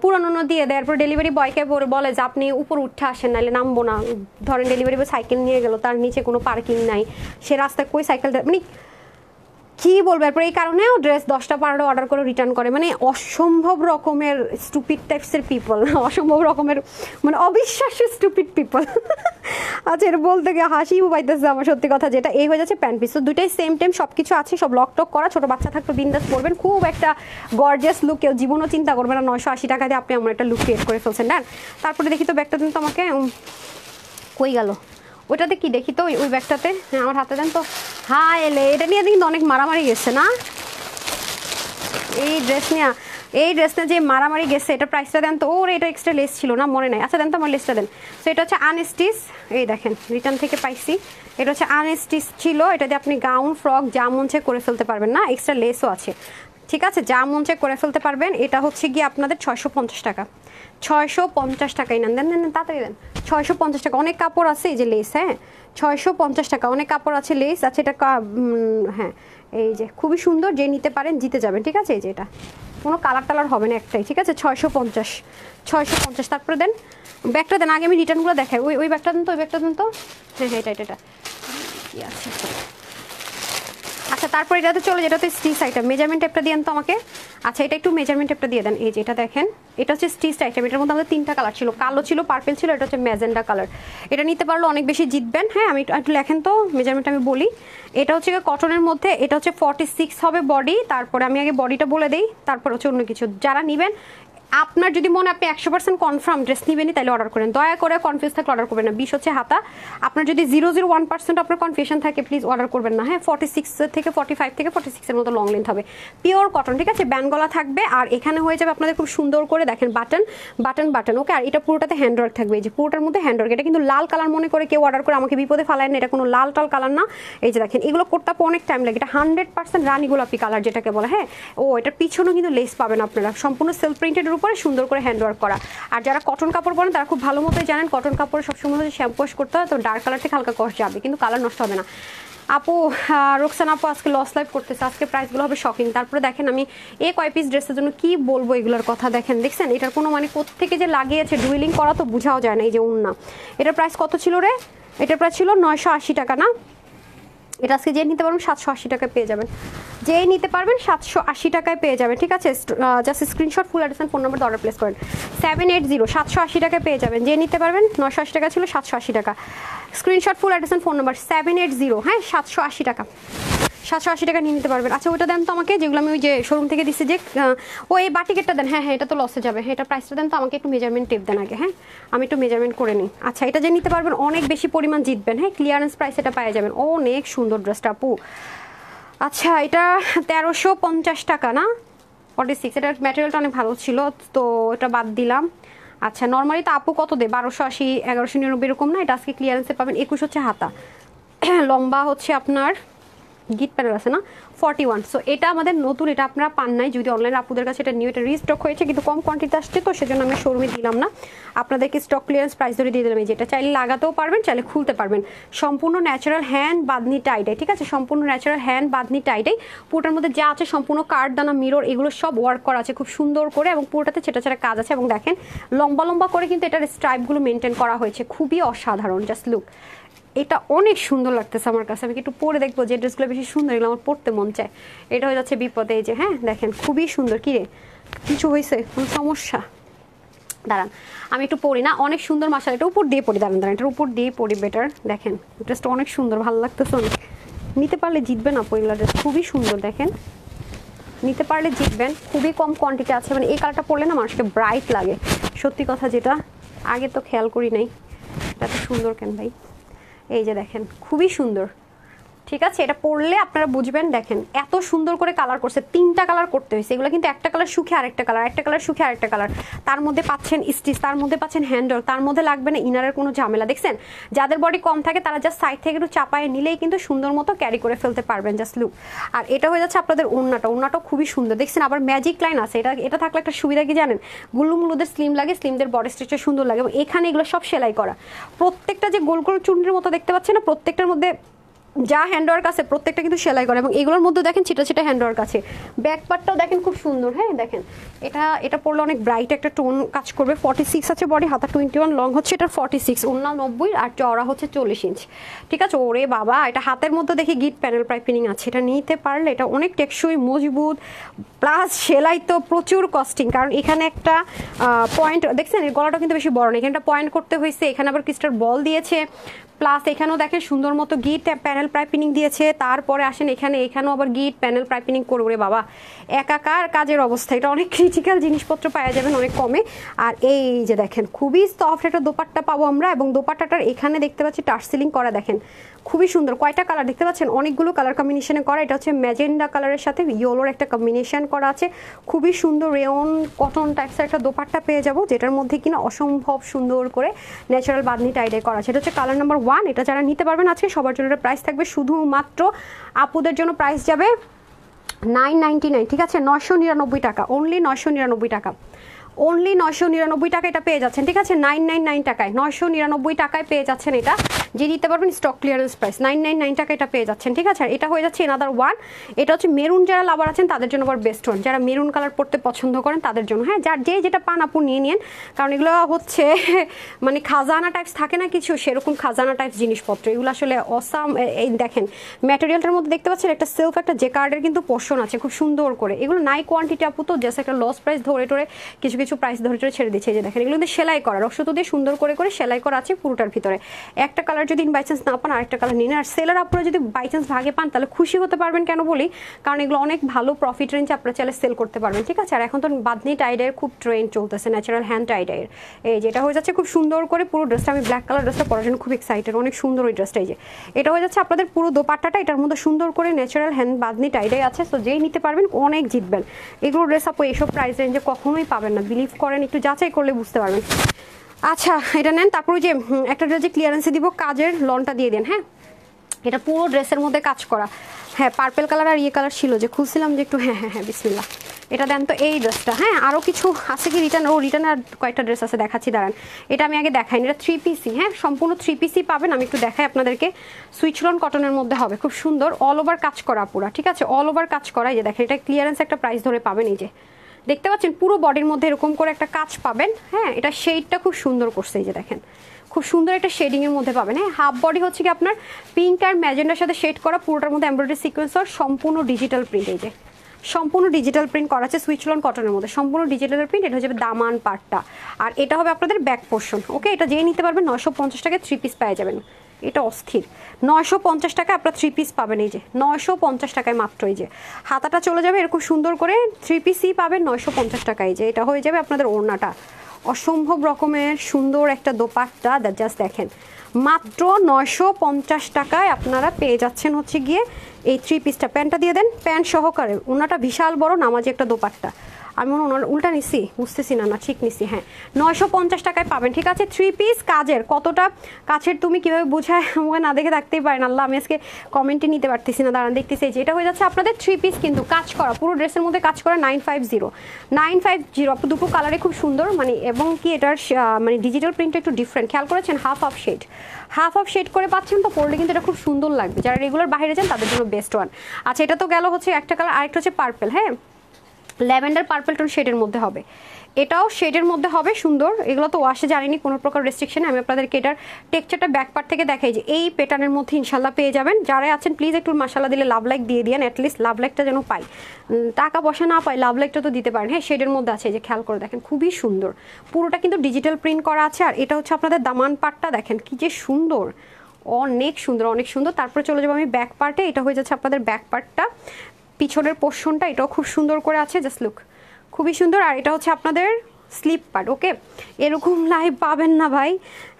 পুরানো দিয়ে দেয়, এরপর ডেলিভারি বয়কে বলে যে আপনি উপর উঠে আসেন, নাহলে নামবো না। ধরেন ডেলিভারি বয় সাইকেল নিয়ে গেল, তার নিচে কোনো পার্কিং নাই, সে রাস্তায় কই সাইকেল, মানে কি বলবো। এরপর এই কারণেও ড্রেস 10টা 12টা অর্ডার করে রিটার্ন করে, মানে অসম্ভব রকমের স্টুপিড টাইপসের পিপল, অসম্ভব রকমের মানে অবিশ্বাস্য স্টুপিড পিপল। আচ্ছা এটা বলতে গিয়ে হাসিও পাইতেছে আমার, সত্যি কথা যেটা। এই হয়ে যাচ্ছে প্যান্ট পিস, তো দুইটাই সেম টাইম, সব কিছু আছে, সব লক টক করা, ছোট বাচ্চা থাকলে বিন্দাস পরবেন, খুব একটা গর্জিয়াস লুক, কেউ জীবনও চিন্তা করবে না। 980 টাকা দিয়ে আপনি আমার একটা লুক ক্রিয়েট করে ফেলছেন। না তারপরে দেখি তো ব্যাগটা দিন তো আমাকে, কই গেল ওইটাতে, কি দেখি তো ওই ব্যাগটাতে, হ্যাঁ আমার হাতে দেন তো। হ্যাঁ এলে এটা নিয়ে কিন্তু অনেক মারামারি গেছে না, এই ড্রেস নিয়ে যে মারামারি গেছে। এটা প্রাইসটা দেন তো, ওর এটা এক্সট্রা লেস ছিল না, মনে নাই। আচ্ছা দেন তো আমার লেসটা দেন। সো এটা হচ্ছে আনস্টিচ, এই দেখেন রিটার্ন থেকে পাইছি, এটা হচ্ছে আনস্টিচ ছিল। এটা দিয়ে আপনি গাউন ফ্রক যা মন চায় করে ফেলতে পারবেন, না এক্সট্রা লেসও আছে, ঠিক আছে, যা মন চায় করে ফেলতে পারবেন। এটা হচ্ছে গিয়ে আপনাদের 650 টাকা, 650 টাকাই নেন, দেন তাড়াতাড়ি দেন। 650 টাকা, অনেক কাপড় আছে, এই যে লেস, হ্যাঁ 650 টাকা, অনেক কাপড় আছে, লেস আছে। এটা হ্যাঁ এই যে খুবই সুন্দর, যে নিতে পারেন জিতে যাবেন, ঠিক আছে। এই যে এটা কোনো কালার টালার হবে না একটাই, ঠিক আছে। 650। তারপরে দেন ব্যাগটা দেন, আগে আমি রিটার্নগুলো দেখাই। ওই ব্যাগটা দেন তো, ওই ব্যাগটা দেন তো, হ্যাঁ এটা কি আছে। আচ্ছা তারপর এটাতে চলে, যেটা হচ্ছে স্টিচ আইটেম, মেজারমেন্ট টেপটা দিয়েন তো আমাকে। আচ্ছা এটা একটু মেজারমেন্ট টেপটা দিয়ে দেন। এই যে এটা দেখেন, এটা হচ্ছে স্টিচ আইটেম, এটার মধ্যে আমাদের 3টা কালার ছিল, কালো ছিল, পার্পল ছিল, এটা হচ্ছে ম্যাজেন্ডা কালার। এটা নিতে পারলে অনেক বেশি জিতবেন। হ্যাঁ আমি একটু লেখেন তো মেজারমেন্ট, আমি বলি। এটা হচ্ছে কটনের মধ্যে, এটা হচ্ছে 46 হবে বডি। তারপরে আমি আগে বডিটা বলে দিই, তারপর হচ্ছে অন্য কিছু। যারা নেবেন আপনার যদি মনে আপনি 100% কনফার্ম ড্রেস নিবেনি তাহলে অর্ডার করেন, দয়া করে কনফিউজ থাকলে অর্ডার করবেন না। 20 হচ্ছে হাতা, আপনার যদি 001% আপনার কনফিউশন থাকে প্লিজ অর্ডার করবেন না। হ্যাঁ 46 থেকে 45 থেকে 46 এর মতো লং লেন্থ হবে, পিওর কটন, ঠিক আছে, ব্যান্ড গলা থাকবে। আর এখানে হয়ে যাবে আপনাদের খুব সুন্দর করে দেখেন বাটন বাটন বাটন, ওকে। আর এটা পুরোটাতে হ্যান্ডওয়ার্ক থাকবে, এই যে পুরোটার মধ্যে হ্যান্ডওয়ার্ক। এটা কিন্তু লাল কালার মনে করে কেউ অর্ডার করে আমাকে বিপদে ফালায় না, এটা কোনো লাল টাল কালার না। এই যে দেখেন এগুলো করতে অনেক টাইম লাগে, এটা 100% রানী গোলাপি কালার যেটাকে বলে। হ্যাঁ ও এটার পিছনেও কিন্তু লেস পাবেন আপনারা, সম্পূর্ণ সেলফ প্রিন্টেডের উপরে সুন্দর করে হ্যান্ডওয়ার্ক করা। আর যারা কটন কাপড় পরেন তারা খুব ভালো মতোই জানেন কটন কাপড় সবসময় হচ্ছে শ্যাম্পু ওয়াশ করতে হয়, তো ডার্ক কালার থেকে হালকা কষ যাবে কিন্তু কালার নষ্ট হবে না। আপু রোকসানা আপু আজকে লস লাইভ করতেছে, আজকে প্রাইসগুলো হবে শকিং। তারপরে দেখেন আমি এই কয় পিস ড্রেসের জন্য কি বলবো এগুলোর কথা, দেখেন দেখছেন এটার কোনো মানে কোত্থেকে যে লাগিয়েছে ডুইলিং করা তো বোঝাও যায় না। এই যে উন্না, এটার প্রাইস কত ছিল রে? এটার প্রাইস ছিল 980 টাকা না? এটা আজকে যে নিতে পারবেন 780 টাকায় পেয়ে যাবেন, যেই নিতে পারবেন 780 টাকায় পেয়ে যাবেন, ঠিক আছে। Just screenshot full address phone number order place করেন। 780 780 টাকায় পেয়ে যাবেন, যে নিতে পারবেন। 980 টাকা ছিল, 780 টাকা। Screenshot full address phone number 780, হ্যাঁ 780 টাকা, 780 টাকা নিয়ে নিতে পারবেন। আচ্ছা ওটা দেন তো আমাকে, যেগুলো আমি ওই যে শোরুম থেকে দিচ্ছি যে ও এই বাটিকেটটা দেন। হ্যাঁ হ্যাঁ এটা তো লসে যাবে। হ্যাঁ এটা প্রাইসটা দেন তো আমাকে, একটু মেজারমেন্ট টেপ দেন আগে। হ্যাঁ আমি একটু মেজারমেন্ট করে নিই। আচ্ছা এটা যে নিতে পারবেন অনেক বেশি পরিমাণ জিতবেন। হ্যাঁ ক্লিয়ারেন্স প্রাইস এটা পেয়ে যাবেন, অনেক সুন্দর ড্রেসটা আপু। আচ্ছা এটা 1350 টাকা না? 46, এটার ম্যাটেরিয়ালটা অনেক ভালো ছিল তো এটা বাদ দিলাম। আচ্ছা নর্মালি তো আপু কত দেয়? 1280 1199 এরকম না? এটা আজকে ক্লিয়ারেন্সে পাবেন। 21 হচ্ছে হাতা, লম্বা হচ্ছে আপনার গিট প্যানেল আছে না 41। সো এটা আমাদের নতুন, এটা আপনারা পান নাই, যদি অনলাইন আপুদের কাছে এটা নিউ, এটা রিস্টক হয়েছে কিন্তু কম কোয়ান্টিটি আসছে তো সেজন্য আমি শোরুমে দিলাম না, আপনাদেরকে স্টক ক্লিয়ারেন্স প্রাইস ধরে দিয়ে দিলাম। যেটা চাইলে লাগাতেও পারবেন, চাইলে খুলতে পারবেন। সম্পূর্ণ ন্যাচারাল হ্যান্ড বাঁধনি টাইডাই, ঠিক আছে, সম্পূর্ণ ন্যাচারাল হ্যান্ড বাঁধনি টাইডাই। পুরোটার মধ্যে যা আছে সম্পূর্ণ কার্ড দানা মিরর এগুলো সব ওয়ার্ক করা আছে খুব সুন্দর করে, এবং পুরোটাতে ছেটা ছেটা কাজ আছে। এবং দেখেন লম্বা লম্বা করে কিন্তু এটার স্ট্রাইপগুলো মেনটেন করা হয়েছে, খুবই অসাধারণ। জাস্ট লুক, এটা অনেক সুন্দর লাগতেছে আমার কাছে। আমি একটু পরে দেখবো যে ড্রেসগুলো বেশি সুন্দর, এগুলো আমার পড়তে মন চায়। এটা হয়ে যাচ্ছে বিপদে, এই যে হ্যাঁ দেখেন খুবই সুন্দর। কি রে কিছু হয়েছে, কোনো সমস্যা? দাঁড়ান আমি একটু পরি না, অনেক সুন্দর মাসাল। এটা উপর দিয়ে পরি, দাঁড়ান দাঁড়ান এটার উপর দিয়ে পরি বেটার। দেখেন ড্রেসটা অনেক সুন্দর, ভালো লাগতেছে অনেক। নিতে পারলে জিতবেন আপু, এগুলো ড্রেস খুবই সুন্দর। দেখেন নিতে পারলে জিতবেন, খুবই কম কোয়ান্টিটি আছে। মানে এই কালারটা পরলে না মানুষকে ব্রাইট লাগে, সত্যি কথা যেটা, আগে তো খেয়াল করি নাই। এটা তো সুন্দর কেন ভাই, এই যে দেখেন খুবই সুন্দর, ঠিক আছে। এটা পরলে আপনারা বুঝবেন। দেখেন এত সুন্দর করে কালার করছে, 3টা কালার করতে হয়েছে। এগুলো কিন্তু একটা কালার সুখে আরেকটা কালার, একটা কালার সুখে আরেকটা কালার, তার মধ্যে পাচ্ছেন স্টিচ, তার মধ্যে পাচ্ছেন হ্যান্ডওয়ার্ক, তার মধ্যে লাগবে না ইনারের কোনো ঝামেলা। দেখছেন যাদের বডি কম থাকে তারা জাস্ট সাইড থেকে একটু চাপায় নিলেই কিন্তু সুন্দর মতো ক্যারি করে ফেলতে পারবেন। Just look. আর এটা হয়ে যাচ্ছে আপনাদের ওড়নাটা খুবই সুন্দর। দেখছেন আবার ম্যাজিক লাইন আছে। এটা থাকলে একটা সুবিধা কি জানেন, গুল্লুমুলুদের স্লিম লাগে, স্লিমদের বডি স্ট্রেচটা সুন্দর লাগে। এবং এখানে এগুলো সব সেলাই করা, প্রত্যেকটা যে গোল গোল চুন্ডির মতো দেখতে পাচ্ছেন না, প্রত্যেকটার মধ্যে যা হ্যান্ডওয়ার্ক আছে প্রত্যেকটা কিন্তু সেলাই করা। এবং এগুলোর মধ্যে দেখেন ছিটা ছিটা হ্যান্ডওয়ার্ক আছে। ব্যাক পার্টটাও দেখেন খুব সুন্দর। হ্যাঁ দেখেন এটা পরলে অনেক ব্রাইট একটা টোন কাজ করবে। 46 আছে বডি, হাতা 21, লং হচ্ছে এটা 46, ওড়না 90 আর চওড়া হচ্ছে 40 ইঞ্চ, ঠিক আছে। ওরে বাবা, এটা হাতের মধ্যে দেখি গিট প্যানেল পাইপিং আছে। এটা নিতে পারলে এটা অনেক টেকসই মজবুত, প্লাস সেলাই তো প্রচুর কস্টিং। কারণ এখানে একটা পয়েন্ট দেখছেন, এর গলাটা কিন্তু বেশি বড় না, এখানটা পয়েন্ট করতে হয়েছে। এখানে আবার ক্রিস্টাল বল দিয়েছে, প্লাস এখানেও দেখেন সুন্দর মতো গিট প্যানেল পাইপিং দিয়েছে। তারপরে আসেন এখানেও আবার গিট প্যানেল পাইপিং করবে। বাবা একাকার কাজের অবস্থা। এটা অনেক ক্রিটিক্যাল জিনিসপত্র পাওয়া যাবেন অনেক কমে। আর এই যে দেখেন খুবই সফট একটা দোপাট্টা পাবো আমরা, এবং দোপাট্টাটার এখানে দেখতে পাচ্ছি টার্সেলিং করা। দেখেন খুবই সুন্দর, কয়টা কালার দেখতে পাচ্ছেন, অনেকগুলো কালার কম্বিনেশনে করা। এটা হচ্ছে ম্যাজেন্ডা কালারের সাথে ইয়েলোর একটা কম্বিনেশন করা আছে। খুবই সুন্দর রেয়ন কটন টাইপসের একটা দোপাট্টা পেয়ে যাবো, যেটার মধ্যে কিনা অসম্ভব সুন্দর করে ন্যাচারাল বাঁধনি টাইডাই করা আছে। এটা হচ্ছে কালার নাম্বার 1। এটা যারা নিতে পারবেন আজকে সবার জন্য এটা প্রাইস থাকবে শুধুমাত্র আপুদের জন্য প্রাইস যাবে 999, ঠিক আছে, 999 টাকা, অনলি 999 টাকা, অনলি 999 টাকা এটা পেয়ে যাচ্ছেন, ঠিক আছে। 999 টাকায়, 999 টাকায় পেয়ে যাচ্ছেন। এটা যে দিতে পারবেন স্টক ক্লিয়ারেন্স প্রাইস 999 টাকা এটা পেয়ে যাচ্ছেন, ঠিক আছে। আর এটা হয়ে যাচ্ছে এনাদার 1। এটা হচ্ছে মেরুন যারা লাভার আছেন তাদের জন্য আবার বেস্ট ওয়ান, যারা মেরুন কালার পড়তে পছন্দ করেন তাদের জন্য। হ্যাঁ যার যেটা পান আপু নিয়ে নিন, কারণ এগুলো হচ্ছে মানে খাজানা টাইপস থাকে না কিছু, সেরকম খাজানা টাইপস জিনিসপত্র এগুলো আসলে অসাম। এই দেখেন ম্যাটেরিয়ালটার মধ্যে দেখতে পাচ্ছেন একটা সেলফ একটা জেকার্ডের কিন্তু পোর্শন আছে খুব সুন্দর করে। এগুলো নাই কোয়ান্টিটি আপু, তো জাস্ট একটা লস প্রাইস ধরে টরে কিছু প্রাইস ধরে ছেড়ে দিচ্ছে। যে দেখেন এগুলো কিন্তু সেলাই করা, রক্সতো দিয়ে সুন্দর করে সেলাই করা আছে পুরোটার ভিতরে। একটা কালার কালার যদি বাই চান্স না পান আরেকটা কালার নিন। আর সেলার আপনারা যদি বাই চান্স ভাগে পান তাহলে খুশি হতে পারবেন। কেন বলি, কারণ এগুলো অনেক ভালো প্রফিট রেঞ্জে আপনারা চাইলে সেল করতে পারবেন, ঠিক আছে। আর এখন তো বাদনি টাইডাইয়ের খুব ট্রেন্ড চলতেছে, ন্যাচারাল হ্যান্ড টাইডাইয়ের। এই যেটা হয়ে যাচ্ছে খুব সুন্দর করে পুরো ড্রেসটা, আমি ব্ল্যাক কালার ড্রেসটা পরার জন্য খুব এক্সাইটেড, অনেক সুন্দর ওই ড্রেসটা। এই যে এটা হয়ে যাচ্ছে আপনাদের পুরো দোপাট্টাটা, এটার মধ্যে সুন্দর করে ন্যাচারাল হ্যান্ড বাদনি টাইডাই আছে। সো যেই নিতে পারবেন অনেক জিতবেন। এগুলো ড্রেস আপু এইসব প্রাইস রেঞ্জে কখনোই পাবেন না, বিলিভ করেন, একটু যাচাই করলে বুঝতে পারবেন। আচ্ছা এটা নেন। তারপরে যে একটা ড্রেস যে ক্লিয়ারেন্সে দিব, কাজের লনটা দিয়ে দেন। হ্যাঁ এটা পুরো ড্রেসের মধ্যে কাজ করা। হ্যাঁ পার্পেল কালার আর ইয়ে কালার ছিল যে খুঁজছিলাম যে একটু, হ্যাঁ হ্যাঁ হ্যাঁ বিসমিল্লাহ এটা দেন তো এই ড্রেসটা। হ্যাঁ আরও কিছু আছে কি রিটার্ন? রিটার্ন আর কয়েকটা ড্রেস আছে, দেখাচ্ছি দাঁড়ান। এটা আমি আগে দেখাইনি, এটা 3 পিসি। হ্যাঁ সম্পূর্ণ 3 পিসি পাবেন। আমি একটু দেখাই আপনাদেরকে। সুইচলন কটনের মধ্যে হবে, খুব সুন্দর, অল ওভার কাজ করা পুরা, ঠিক আছে, অল ওভার কাজ করা। এই যে দেখেন এটা ক্লিয়ারেন্স একটা প্রাইস ধরে পাবেন। এই যে দেখতে পাচ্ছেন পুরো বডির মধ্যে এরকম করে একটা কাজ পাবেন। হ্যাঁ এটা শেডটা খুব সুন্দর করছে, এই যে দেখেন খুব সুন্দর একটা শেডিংয়ের মধ্যে পাবেন। হ্যাঁ হাফ বডি হচ্ছে কি আপনার পিঙ্ক আর ম্যাজেন্ডার সাথে শেড করা, পুরোটার মধ্যে এমব্রয়ডারি সিকোয়েন্স আর সম্পূর্ণ ডিজিটাল প্রিন্ট। এই যে সম্পূর্ণ ডিজিটাল প্রিন্ট করা আছে সুইচলন কটনের মধ্যে, সম্পূর্ণ ডিজিটাল প্রিন্ট। এটা হচ্ছে দামান পার্টটা, আর এটা হবে আপনাদের ব্যাক পোর্শন। ওকে এটা যেই নিতে পারবেন 950 টাকায় 3 পিস পেয়ে যাবেন। এটা অস্থির, 950 টাকায় আপনার 3 পিস পাবেন। এই যে 950 টাকায় মাত্র। এই যে হাতাটা চলে যাবে এরকম সুন্দর করে, 3 পিসই পাবেন 950 টাকায়। যে এটা হয়ে যাবে আপনাদের ওড়নাটা, অসম্ভব রকমের সুন্দর একটা দোপাট্টা। জাস্ট দেখেন মাত্র 950 টাকায় আপনারা পেয়ে যাচ্ছেন হচ্ছে গিয়ে এই 3 পিসটা। প্যান্টটা দিয়ে দেন, প্যান্ট সহকারে। ওনাটা বিশাল বড় নামাজি একটা দোপাট্টা। আমি মনে ওনার উল্টা নিছি, বুঝতেছি না, না ঠিক নিছি। হ্যাঁ 950 টাকায় পাবেন, ঠিক আছে। 3 পিস কাজের, কতটা কাছের তুমি কিভাবে বোঝায় আমাকে না দেখে থাকতেই পারেন আল্লাহ, আমি আজকে কমেন্টে নিতে পারতেছি না, দাঁড়ান দেখতেছি। যে এটা হয়ে যাচ্ছে আপনাদের 3 পিস কিন্তু কাজ করা, পুরো ড্রেসের মধ্যে কাজ করা। 950 আপু দুটো কালারে খুব সুন্দর, মানে এবং কি এটার মানে ডিজিটাল প্রিন্টটা একটু ডিফারেন্ট, খেয়াল করেছেন? হাফ অফ শেড করে পাচ্ছেন, তো পরলে কিন্তু এটা খুব সুন্দর লাগবে। যারা রেগুলার বাইরে যান তাদের জন্য বেস্ট ওয়ান। আচ্ছা এটা তো গেল হচ্ছে একটা কালার, আরেকটা হচ্ছে পার্পেল। হ্যাঁ ল্যাভেন্ডার পার্পল টোন শেডের মধ্যে হবে, এটাও শেডের মধ্যে হবে সুন্দর। এগুলো তো ওয়াশে জানিনি কোনো প্রকার রেস্ট্রিকশন। আমি আপনাদেরকে এটার টেক্সচারটা ব্যাক পার্ট থেকে দেখাই যে এই প্যাটার্নের মধ্যে ইনশাল্লাহ পেয়ে যাবেন। যারা আছেন প্লিজ একটু মাশাআল্লাহ দিলে লাভ লাইক দিয়ে দিন, অ্যাটলিস্ট লাভ লাইকটা যেন পাই, টাকা পয়সা না পাই লাভ লাইকটা তো দিতে পারেন। হ্যাঁ শেডের মধ্যে আছে, যে খেয়াল করে দেখেন খুবই সুন্দর, পুরোটা কিন্তু ডিজিটাল প্রিন্ট করা আছে। আর এটা হচ্ছে আপনাদের দামান পার্টটা, দেখেন কি যে সুন্দর, অনেক সুন্দর অনেক সুন্দর। তারপরে চলে যাবো আমি ব্যাক পার্টে। এটা হয়ে যাচ্ছে আপনাদের ব্যাক পার্টটা, পিছনের পোর্শনটা এটাও খুব সুন্দর করে আছে, জাস্ট লুক খুবই সুন্দর। আর এটা হচ্ছে আপনাদের স্লিপ পার্ট। ওকে এরকম লাইভ পাবেন না ভাই,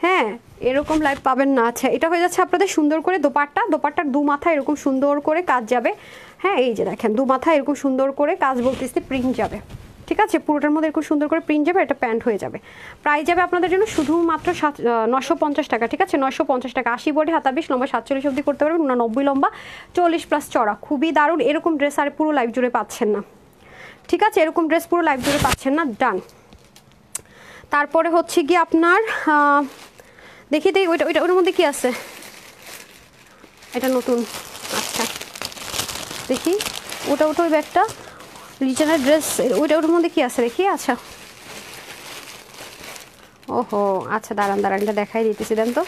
হ্যাঁ এরকম লাইভ পাবেন না। আচ্ছা এটা হয়ে যাচ্ছে আপনাদের সুন্দর করে দোপাট্টার দু মাথা এরকম সুন্দর করে কাজ যাবে। হ্যাঁ এই যে দেখেন দু মাথা এরকম সুন্দর করে কাজ বলতেছি প্রিন্ট যাবে, ঠিক আছে, পুরোটার মধ্যে এরকম সুন্দর করে প্রিন্ট যাবে। এটা প্যান্ট হয়ে যাবে। প্রাইস যাবে আপনাদের জন্য শুধুমাত্র 950 টাকা, ঠিক আছে, 950 টাকা। 80 বডি, হাতা 20, লম্বা 47 অবধি করতে পারবেন, 90 লম্বা, 40+ চড়া, খুবই দারুণ। এরকম ড্রেস আর পুরো লাইভ জুড়ে পাচ্ছেন না, ঠিক আছে, এরকম ড্রেস পুরো লাইভ জুড়ে পাচ্ছেন না। ডান। তারপরে হচ্ছে গিয়ে আপনার দেখি ওইটার মধ্যে কি আছে, এটা নতুন। আচ্ছা দেখি ওটা ওই ব্যাগটা রিজনের ড্রেস, ওটার মধ্যে কি আছে দেখি। আচ্ছা ওহো আচ্ছা দাঁড়ান এটা দেখাই দিতেছি, দেন তো।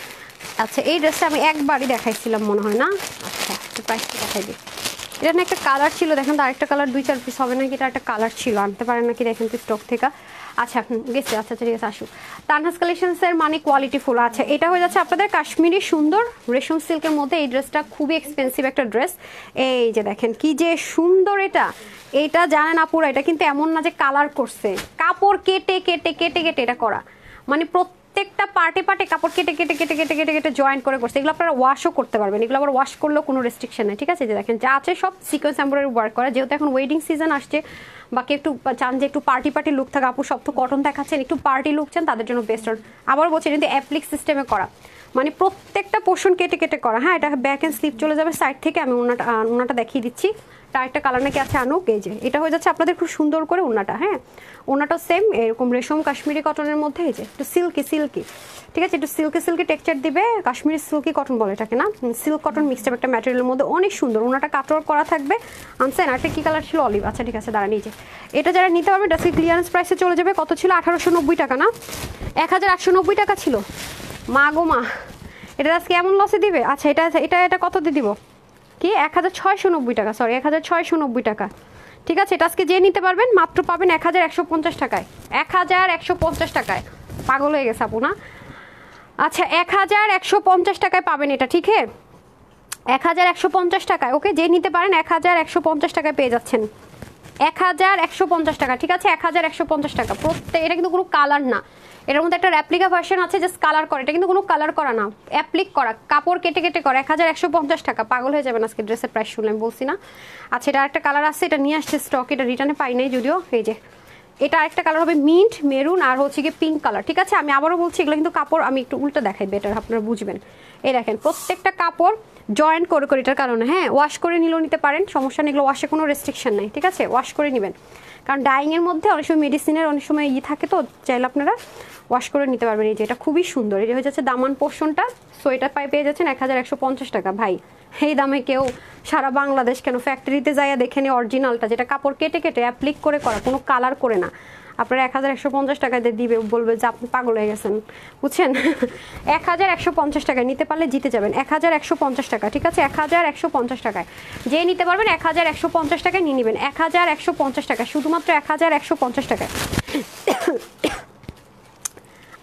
আচ্ছা এই ড্রেসটা আমি একবারই দেখাইছিলাম মনে হয় না। আচ্ছা প্রাইসটা দেখাই দিই। এটা না একটা কালার ছিল, দেখেন তো আরেকটা কালার 2-4 পিস হবে নাকি, এটা একটা কালার ছিল, আনতে পারেন নাকি দেখেন তো স্টক থেকে। আচ্ছা গেছে, আচ্ছা ঠিক আছে আসুক। তানহাস কালেকশনসের মানে কোয়ালিটি ফুল। আচ্ছা এটা হয়ে যাচ্ছে আপনাদের কাশ্মীরি সুন্দর রেশম সিল্কের মধ্যে। এই ড্রেসটা খুবই এক্সপেন্সিভ একটা ড্রেস। এই যে দেখেন কি যে সুন্দর, এটা জানেন আপুরা, এটা কিন্তু এমন না যে কালার করছে, কাপড় কেটে কেটে কেটে কেটে এটা করা, মানে প্রত্যেকটা পার্টে কাপড় কেটে কেটে কেটে কেটে কেটে কেটে জয়েন্ট করে করছে। এগুলো আপনারা ওয়াশও করতে পারবেন, এগুলো আবার ওয়াশ করলেও কোনো রেস্ট্রিকশন নেই, ঠিক আছে। যে দেখেন যা আছে সব সিকোয়েন্স এমব্রয়ডারি ওয়ার্ক করা। যেহেতু এখন ওয়েডিং সিজন আসছে, বাকি একটু চান যে একটু পার্টি লুক থাকে, আপু সব তো কটন দেখাচ্ছেন, একটু পার্টি লুক চান তাদের জন্য বেস্ট। আবার বলছি কিন্তু অ্যাপ্লিক সিস্টেমে করা, মানে প্রত্যেকটা পোর্শন কেটে কেটে করা। হ্যাঁ এটা ব্যাক অ্যান্ড স্লিপ চলে যাবে সাইড থেকে। আমি ওনাটা দেখিয়ে দিচ্ছি, তার একটা কালার নাকি আছে আনুক। এই যে এটা হয়ে যাচ্ছে আপনাদের খুব সুন্দর করে ওনাটা। হ্যাঁ ওনাটা সেম এরকম রেশম কাশ্মীরি কটনের মধ্যে, এই যে একটু সিল্কি, ঠিক আছে, একটু সিল্কি টেক্সচার দিবে, কাশ্মীরি সিল্কি কটন বলে এটাকে না, সিল্ক কটন মিক্সড একটা ম্যাটেরিয়ালের মধ্যে, অনেক সুন্দর। ওনাটা কাটওয়ার্ক করা থাকবে। আনছেন আরেকটা কি কালার ছিল, অলিভ। আচ্ছা ঠিক আছে দাঁড়ান, এই যে এটা যারা নিতে পারবে আজকে ক্লিয়ারেন্স প্রাইসে চলে যাবে। কত ছিল? 1890 টাকা না, 1890 টাকা ছিল। মা গো মা, এটা আজকে এমন লসে দিবে। আচ্ছা এটা কত দিয়ে দিব, কি 1690 টাকা, সরি 1690 টাকা, ঠিক আছে। এটা আজকে যে নিতে পারবেন মাত্র পাবেন 1150 টাকায়, 1150 টাকায়। পাগল হয়ে গেছে আপু না। আচ্ছা 1150 টাকায় পাবেন এটা, ঠিক আছে 1150 টাকায়। ওকে, যে নিতে পারেন 1150 টাকায় পেয়ে যাচ্ছেন, 1150 টাকা, ঠিক আছে 1150 টাকা প্রত্যেক। এটা কিন্তু কোনো কালার না, এটার মধ্যে একটা রেপ্লিকা ভার্সন আছে জাস্ট কালার করে, এটা কিন্তু কোনো কালার করা না, অ্যাপ্লিক করা, কাপড় কেটে কেটে করা। 1150 টাকা, পাগল হয়ে যাবেন আজকে ড্রেসের প্রাইস শুনলে, আমি বলছি না। আচ্ছা এটা আরেকটা কালার আছে, এটা নিয়ে আসছে স্টক, এটা রিটার্নে পাই নাই যদিও। এই যে এটা আরেকটা কালার হবে মিন্ট মেরুন আর হচ্ছে কি পিঙ্ক কালার, ঠিক আছে। আমি আবারও বলছি এগুলো কিন্তু কাপড়, আমি একটু উল্টো দেখাই বেটার আপনারা বুঝবেন। এই দেখেন প্রত্যেকটা কাপড় জয়েন্ট করে করে, এটার কারণে হ্যাঁ ওয়াশ করে নিলেও নিতে পারেন, সমস্যা নেই, এগুলো ওয়াশে কোনো রেস্ট্রিকশন নেই, ঠিক আছে ওয়াশ করে নেবেন। কারণ ডাইংয়ের মধ্যে অনেক সময় মেডিসিনের অনেক সময় থাকে, তো চাইলে আপনারা ওয়াশ করে নিতে পারবেন। এই যে এটা খুবই সুন্দর, এটা হয়ে যাচ্ছে দামান পোর্শনটা। সো এটা পেয়ে যাচ্ছেন 1150 টাকা। ভাই এই দামে কেউ সারা বাংলাদেশ কেন, ফ্যাক্টরিতে যাইয়া দেখে নিই অরিজিনালটা, যেটা কাপড় কেটে কেটে অ্যাপ্লিক করে করা, কোনো কালার করে না। আপনারা 1150 টাকায় দিবে, বলবে যে আপনি পাগল হয়ে গেছেন, বুঝছেন 1150 টাকায় নিতে পারলে জিতে যাবেন। 1150 টাকা, ঠিক আছে 1150 টাকায় যে নিতে পারবেন 1150 টাকায় নিয়ে নেবেন। 1150 টাকা, শুধুমাত্র 1150 টাকায়।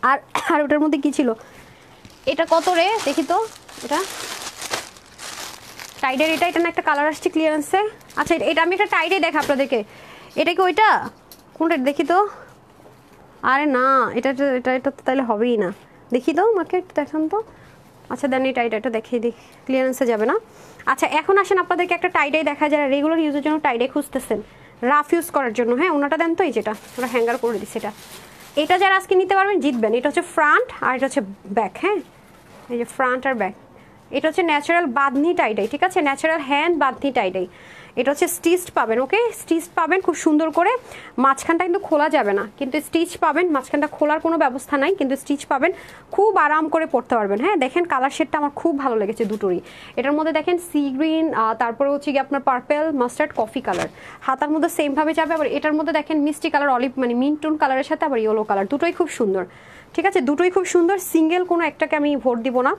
আর আর ওটার মধ্যে কি ছিল, এটা কত রে দেখি তো, এটা টাইডের, এটা না একটা কালার আসছে ক্লিয়ারেন্সে। আচ্ছা এটা আমি একটা টাইডে দেখা আপনাদেরকে, এটা কি ওইটা কোনটা দেখি তো, আরে না এটা এটা এটা তো তাহলে হবেই না, দেখি তো মার্কেট দেখান তো। আচ্ছা দেন এই টাইডাইটা দেখিয়ে দিই, ক্লিয়ারেন্সে যাবে না। আচ্ছা এখন আসেন আপনাদেরকে একটা টাইডাই দেখা যায়, রেগুলার ইউজের জন্য টাইডাই খুঁজতেছেন, রাফ ইউজ করার জন্য। হ্যাঁ ওনাটা দেন তো, এই যেটা ওরা হ্যাঙ্গার করে দিচ্ছে, এটা যারা আজকে নিতে পারবেন জিতবেন। এটা হচ্ছে ফ্রন্ট আর এটা হচ্ছে ব্যাক, হ্যাঁ এই যে ফ্রন্ট আর ব্যাক। এটা হচ্ছে ন্যাচারাল বাঁধনি টাইডাই, ঠিক আছে ন্যাচারাল হ্যান্ড বাঁধনি টাইডাই। এটা হচ্ছে স্টিচড পাবেন, ওকে স্টিচড পাবেন খুব সুন্দর করে, মাঝখানটা কিন্তু খোলা যাবে না, কিন্তু স্টিচ পাবেন, মাঝখানটা খোলার কোনো ব্যবস্থা নাই, কিন্তু স্টিচ পাবেন, খুব আরাম করে পড়তে পারবেন। হ্যাঁ দেখেন কালার শেডটা আমার খুব ভালো লেগেছে দুটোরই। এটার মধ্যে দেখেন সি গ্রিন, তারপরে হচ্ছে কি আপনার পার্পেল মাস্টার্ড কফি কালার, হাতার মধ্যে সেমভাবে যাবে। আবার এটার মধ্যে দেখেন মিষ্টি কালার অলিভ মানে মিন্ট টোন কালারের সাথে আবার ইয়েলো কালার, দুটোই খুব সুন্দর, ঠিক আছে দুটোই খুব সুন্দর, সিঙ্গেল কোনো একটাকে আমি ভোট দিব না।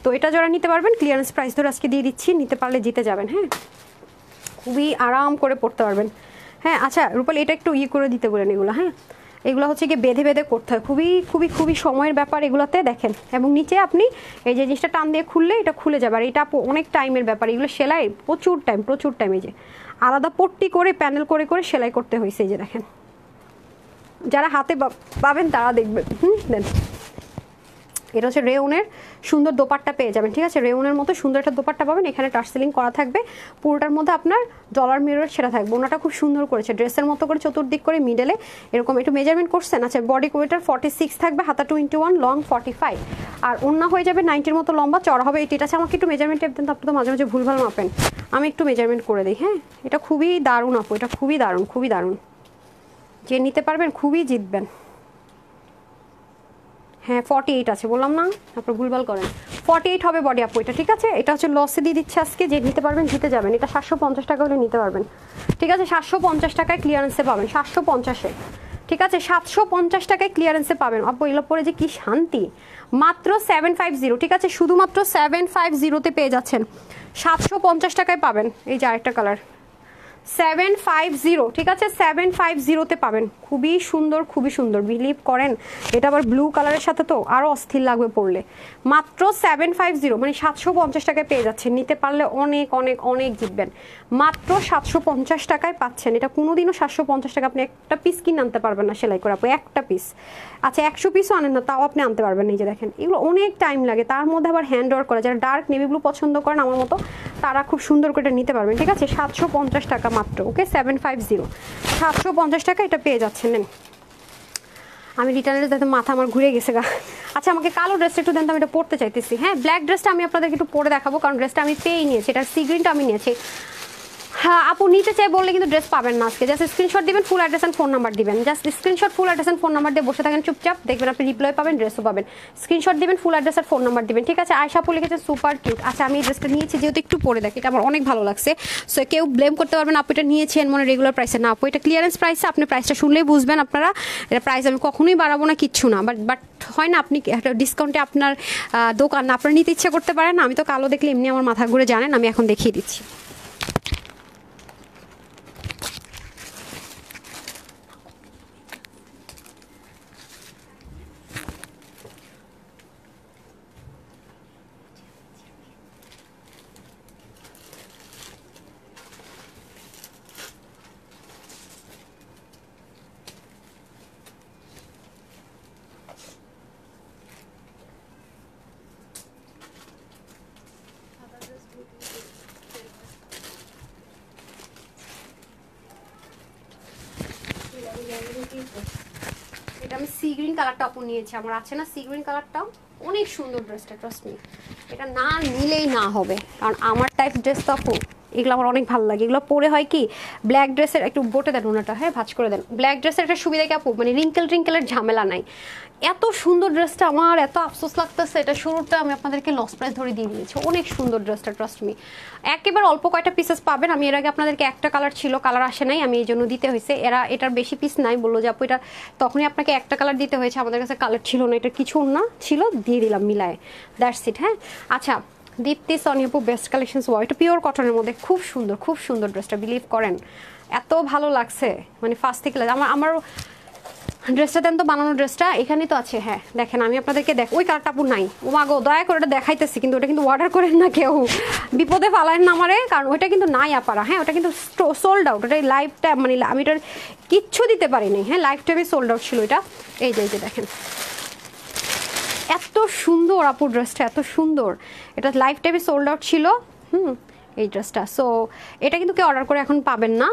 তো এটা যারা নিতে পারবেন ক্লিয়ারেন্স প্রাইস ধরে আজকে দিয়ে দিচ্ছি, নিতে পারলে জিতে যাবেন। হ্যাঁ খুবই আরাম করে পড়তে পারবেন। হ্যাঁ আচ্ছা রূপালী এটা একটু করে দিতে বলেন এগুলো, হ্যাঁ এগুলো হচ্ছে গিয়ে বেঁধে বেঁধে করতে হয়, খুবই খুবই খুবই সময়ের ব্যাপার এগুলোতে। দেখেন এবং নিচে আপনি এই যে জিনিসটা টান দিয়ে খুললে এটা খুলে যাবে, আর এটা অনেক টাইমের ব্যাপার, এগুলো সেলাই প্রচুর টাইম, এই যে আলাদা পট্টি করে প্যানেল করে করে সেলাই করতে হয়েছে। এই যে দেখেন যারা হাতে পাবেন তারা দেখবেন। দেন এটা হচ্ছে রেউনের সুন্দর দোপাট্টা পেয়ে যাবেন, ঠিক আছে রেউনের মতো সুন্দর একটা দোপাট্টা পাবেন, এখানে টার্সেলিং করা থাকবে, পুরোটার মধ্যে আপনার ডলার মিরর ছেড়া থাকবে। ওনাটা খুব সুন্দর করেছে, ড্রেসের মতো করে চতুর্দিক করে মিডলে এরকম একটু মেজারমেন্ট করছেন। আচ্ছা বডি ওয়েটার 46 থাকবে, হাতা 21, লং 45, আর ওন্না হয়ে যাবে 90-র মতো লম্বা, চড়া হবে 80। আছে আমাকে একটু মেজারমেন্ট টেপ দেন তো, আপনি তো মাঝে মাঝে ভুলভাল মাপেন, আমি একটু মেজারমেন্ট করে দিই। হ্যাঁ এটা খুবই দারুণ আপু, এটা খুবই দারুণ, খুবই দারুণ, যে নিতে পারবেন খুবই জিতবেন। হ্যাঁ 48 আছে বললাম না, আপনার ভুলভাল করেন, 48 হবে বডি আপু এটা, ঠিক আছে এটা হচ্ছে লসে দিয়ে দিচ্ছে আজকে, যে নিতে পারবেন জিতে যাবেন। এটা 750 টাকা হলে নিতে পারবেন, ঠিক আছে 750 টাকায় ক্লিয়ারেন্সে পাবেন, 750-এ, ঠিক আছে 750 টাকায় ক্লিয়ারেন্সে পাবেন আপু। এগুলো পরে যে কি শান্তি, মাত্র 750, ঠিক আছে শুধুমাত্র 750-তে পেয়ে যাচ্ছেন, 750 টাকায় পাবেন। এই যে আরেকটা কালার 750, ঠিক আছে 750-তে পাবেন, খুবই সুন্দর খুবই সুন্দর, বিলিভ করেন এটা আবার ব্লু কালারের সাথে তো আরও অস্থির লাগবে পড়লে। মাত্র 750 মানে 750 টাকায় পেয়ে যাচ্ছেন, নিতে পারলে অনেক অনেক অনেক জিতবেন। মাত্র 750 টাকায় পাচ্ছেন, এটা কোনোদিনও 750 টাকা আপনি একটা পিস কিনে আনতে পারবেন না সেলাই করে আপু, একটা পিস। আচ্ছা 100 পিসও আনেন না তাও আপনি আনতে পারবেন। এই যে দেখেন এগুলো অনেক টাইম লাগে, তার মধ্যে আবার হ্যান্ড ওয়ার্ক করা, যারা ডার্ক নেভি ব্লু পছন্দ করেন আমার মতো তারা খুব সুন্দর করে নিতে পারবেন, ঠিক আছে 750 টাকা মাত্র, ওকে 750, 750 টাকা এটা পেয়ে যাচ্ছেন। নেন আমি রিটার্নের যাতে মাথা আমার ঘুরে গেছে গা। আচ্ছা আমাকে কালো ড্রেসটা একটু দেন তো, আমি এটা পরতে চাইতেছি। হ্যাঁ ব্ল্যাক ড্রেসটা আমি আপনাদেরকে একটু পরে দেখাবো, কারণ ড্রেসটা আমি পেয়েই নিয়েছি, এটার সি গ্রিনটা আমি নিয়েছি। হ্যাঁ আপু নিতে চাই বললে কিন্তু ড্রেস পাবেন না আজকে, জাস্ট স্ক্রিনশট দিবেন, full address and phone number দিবেন, just screenshot full address and phone number দিয়ে বসে থাকেন চুপচাপ, দেখবেন আপনি রিপ্লাই পাবেন, ড্রেসও পাবেন। স্ক্রিনশট দিবেন, ফুল অ্যাড্রেস আর ফোন নাম্বার দিবেন, ঠিক আছে। আয়শা আপু লিখেছে সুপার কিউট। আচ্ছা আমি এই ড্রেসটা নিয়েছি যেহেতু একটু পরে দেখি, এটা আমার অনেক ভালো লাগছে, সো কেউ ব্লেম করতে পারবেন আপু এটা নিয়েছেন মানে রেগুলার প্রাইসে না আপু, এটা ক্লিয়ারেন্স প্রাইসে, আপনি প্রাইসটা শুনলেই বুঝবেন আপনারা, এটা প্রাইস আমি কখনোই বাড়াবো না কিচ্ছু না, বাট হয় না আপনি একটা ডিসকাউন্টে আপনার দোকান আপনার নিতে ইচ্ছে করতে পারেন না। আমি তো কালো দেখলে এমনি আমার মাথা ঘুরে, জানেন আমি এখন দেখিয়ে দিচ্ছি। এটা আমি সি গ্রিন কালারটা আপু নিয়েছি, আমার আছে না সি গ্রিন কালারটাও অনেক সুন্দর ড্রেসটা, ট্রাস্ট মি। এটা না নিলেই না হবে, কারণ আমার টাইপ ড্রেস তো আপু এগুলো আমার অনেক ভালো লাগে। এগুলো পরে হয় কি ব্ল্যাক ড্রেসের একটু বটে দেন ওনাটা, হ্যাঁ ভাঁজ করে দেন। ব্ল্যাক ড্রেসের একটা সুবিধা কি আপু, মানে রিঙ্কেলের ঝামেলা নাই। এত সুন্দর ড্রেসটা, আমার এত আফসোস লাগতেছে এটা শুরুটা আমি আপনাদেরকে লস প্রাইস ধরে দিয়ে দিয়েছি। অনেক সুন্দর ড্রেসটা, ট্রাস্ট মি। একেবারে অল্প কয়টা পিসেস পাবেন। আমি এর আগে আপনাদেরকে একটা কালার ছিল, কালার আসে নাই, আমি এই জন্য দিতে হয়েছে। এটার বেশি পিস নাই, বললো যে আপু এটা তখনই আপনাকে একটা কালার দিতে হয়েছে, আমাদের কাছে কালার ছিল না, এটা কিছু না ছিল, দিয়ে দিলাম মিলায়, দ্যাটস ইট। হ্যাঁ আচ্ছা, দীপ্তি সনি আপু বেস্ট কালেকশনস। ওয়াও, এটা পিওর কটনের মধ্যে খুব সুন্দর ড্রেসটা, বিলিভ করেন এত ভালো লাগছে, মানে ফার্স্ট থেকে আমার ড্রেসটা দেন তো, বানানো ড্রেসটা এখানেই তো আছে। হ্যাঁ দেখেন আমি আপনাদেরকে ওই কালারটা আপু নাই, ও মা গো দয়া করে ওটা দেখাইতেছি, কিন্তু ওটা কিন্তু অর্ডার করেন না কেউ, বিপদে ফালায়েন না আমারে, কারণ ওইটা কিন্তু নাই আপারা। হ্যাঁ ওটা কিন্তু সোল্ড আউট, ওটা লাইফটা মানে আমি এটার কিচ্ছু দিতে পারিনি। হ্যাঁ লাইফ টাইমে সোল্ড আউট ছিল এটা। এই যে দেখেন এত সুন্দর আপু ড্রেসটা, এত সুন্দর, এটা লাইফ টাইমে সোল্ড আউট ছিল। এই ড্রেসটা, সো এটা কিন্তু কেউ অর্ডার করে এখন পাবেন না।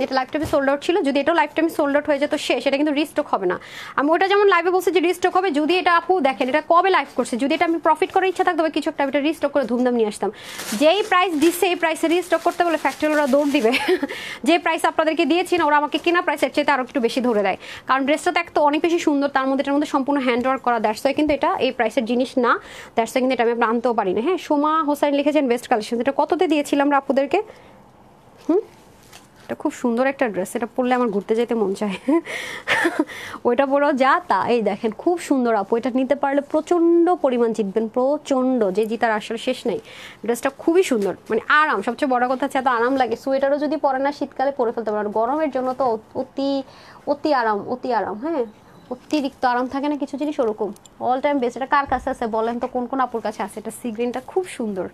এটা লাইফ টাইমে সোল্ড আউট ছিল, যদি এটাও লাইফ টাইমে সোল্ড আউট হয়ে যেত শেষ, এটা কিন্তু রিস্টক হবে না। আমি ওটা যেমন লাইভে বলছি যে রিস্টক হবে, যদি এটা আপু দেখেন এটা কবে লাইভ করছে, যদি এটা আমি প্রফিট করার ইচ্ছা থাকতো কিছু একটা, এটা রিস্টক করে ধুমধাম নিয়ে আসতাম। যেই প্রাইস দিচ্ছে এই প্রাইসে রিস্টক করতে বলে ফ্যাক্টরি ওরা দৌড় দিবে। যে প্রাইস আপনাদেরকে দিয়েছি না, ওরা আমাকে কেনা প্রাইসের চেয়ে আরও একটু বেশি ধরে দেয়, কারণ ড্রেসটা তো একটা অনেক বেশি সুন্দর, তার মধ্যে এটার মধ্যে সম্পূর্ণ হ্যান্ড ওয়ার্ক করা, দ্যাটস ওয়াই কিন্তু এটা এই প্রাইসের জিনিস না, দ্যাটস ওয়াই কিন্তু এটা আমি আনতেও পারি না। হ্যাঁ সোমা হোসাইন লিখেছেন বেস্ট কালেকশন, এটা কততে দিয়েছিলাম আমরা আপুদেরকে? এটা খুব সুন্দর একটা ড্রেস, এটা পরলে আমার ঘুরতে যেতে মন চায়। ওইটা পরেও যা তা। এই দেখেন খুব সুন্দর আপু, এটা নিতে পারলে প্রচন্ড পরিমাণ জিতবেন, প্রচন্ড, যে জিতার আসলে শেষ নেই। ড্রেসটা খুবই সুন্দর, মানে আরাম, সবচেয়ে বড় কথা হচ্ছে এত আরাম লাগে। সোয়েটারও যদি পরে না শীতকালে পরে ফেলতে পারেন, গরমের জন্য তো অতি আরাম। হ্যাঁ অতিরিক্ত আরাম থাকে না কিছু জিনিস, ওরকম অল টাইম বেস্ট। এটা কার কাছে আছে বলেন তো, কোন আপুর কাছে আছে? এটা সি গ্রিনটা খুব সুন্দর,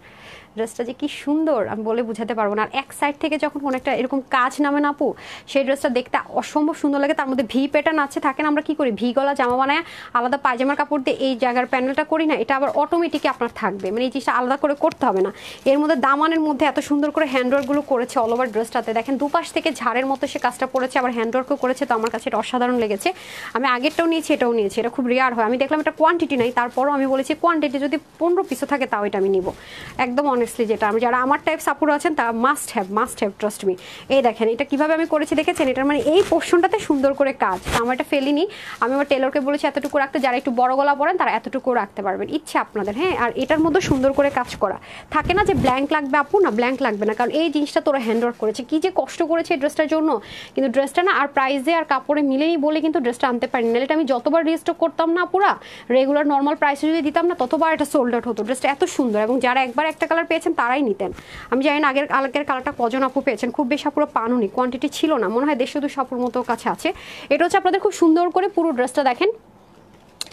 ড্রেসটা যে কি সুন্দর আমি বলে বুঝাতে পারবো না। আর এক সাইড থেকে যখন কোনো একটা এরকম কাজ নামে না আপু, সেই ড্রেসটা দেখতে অসম্ভব সুন্দর লাগে। তার মধ্যে ভি প্যাটার্ন আছে, থাকে না আমরা কি করি ভি গলা জামা বানায় আলাদা পায়জামার কাপড় দিয়ে এই জায়গার প্যানেলটা করি না, এটা আবার অটোমেটিকই আপনার থাকবে, মানে এই জিনিসটা আলাদা করে করতে হবে না। এর মধ্যে দামানের মধ্যে এত সুন্দর করে হ্যান্ডওয়ার্কগুলো করেছে অল ওভার ড্রেসটাতে, দেখেন দুপাশ থেকে ঝাড়ের মতো সে কাজটা পড়েছে, আবার হ্যান্ডওয়ার্কও করেছে, তো আমার কাছে এটা অসাধারণ লেগেছে। আমি আগেরটাও নিয়েছি, এটাও নিয়েছি, এটা খুব রেয়ার হয়। আমি দেখলাম এটা কোয়ান্টিটি নাই, তারপরও আমি বলেছি কোয়ান্টিটি যদি 15 পিসও থাকে তাও এটা আমি নিব একদম অনেস্টলি। যেটা আমি যারা আমার টাইপ সাপোর্ট আছেন তা মাস্ট হ্যাভ ট্রাস্ট মি। এই দেখেন এটা কিভাবে আমি করেছি দেখেছেন, এটার মানে এই পোর্শনটাতে সুন্দর করে কাজ, আমার এটা ফেলিনি। আমি আমার টেলরকে বলেছি এতটুকু রাখতে, যারা একটু বড় গলা পরেন তারা এতটুকু রাখতে পারবেন, ইচ্ছে আপনাদের। হ্যাঁ আর এটার মধ্যে সুন্দর করে কাজ করা, থাকে না যে ব্ল্যাঙ্ক লাগবে আপু, না ব্ল্যাঙ্ক লাগবে না, কারণ এই জিনিসটা তোরা হ্যান্ডওয়ার্ক করেছে, কি যে কষ্ট করেছে এই ড্রেসটার জন্য। কিন্তু ড্রেসটা না আর প্রাইসে আর কাপড়ে মিলেনি বলে কিন্তু ড্রেসটা আনতে পারিনি, নাহলে এটা আমি যতবার রিস্টক করতাম না পুরা রেগুলার নর্মাল প্রাইসে যদি দিতাম না, ততবার এটা সোল্ড আউট হতো। ড্রেসটা এত সুন্দর, এবং যারা একবার একটা কালার পেয়েছেন তারাই নিতেন। আমি জানি না আগের কালারটা কজন আপু পেয়েছেন, খুব বেশি আপুরা পানুনি, কোয়ান্টিটি ছিল না, মনে হয় 150-200 আপুর মতো কাছে আছে। এটা হচ্ছে আপনাদের খুব সুন্দর করে পুরো ড্রেসটা দেখেন,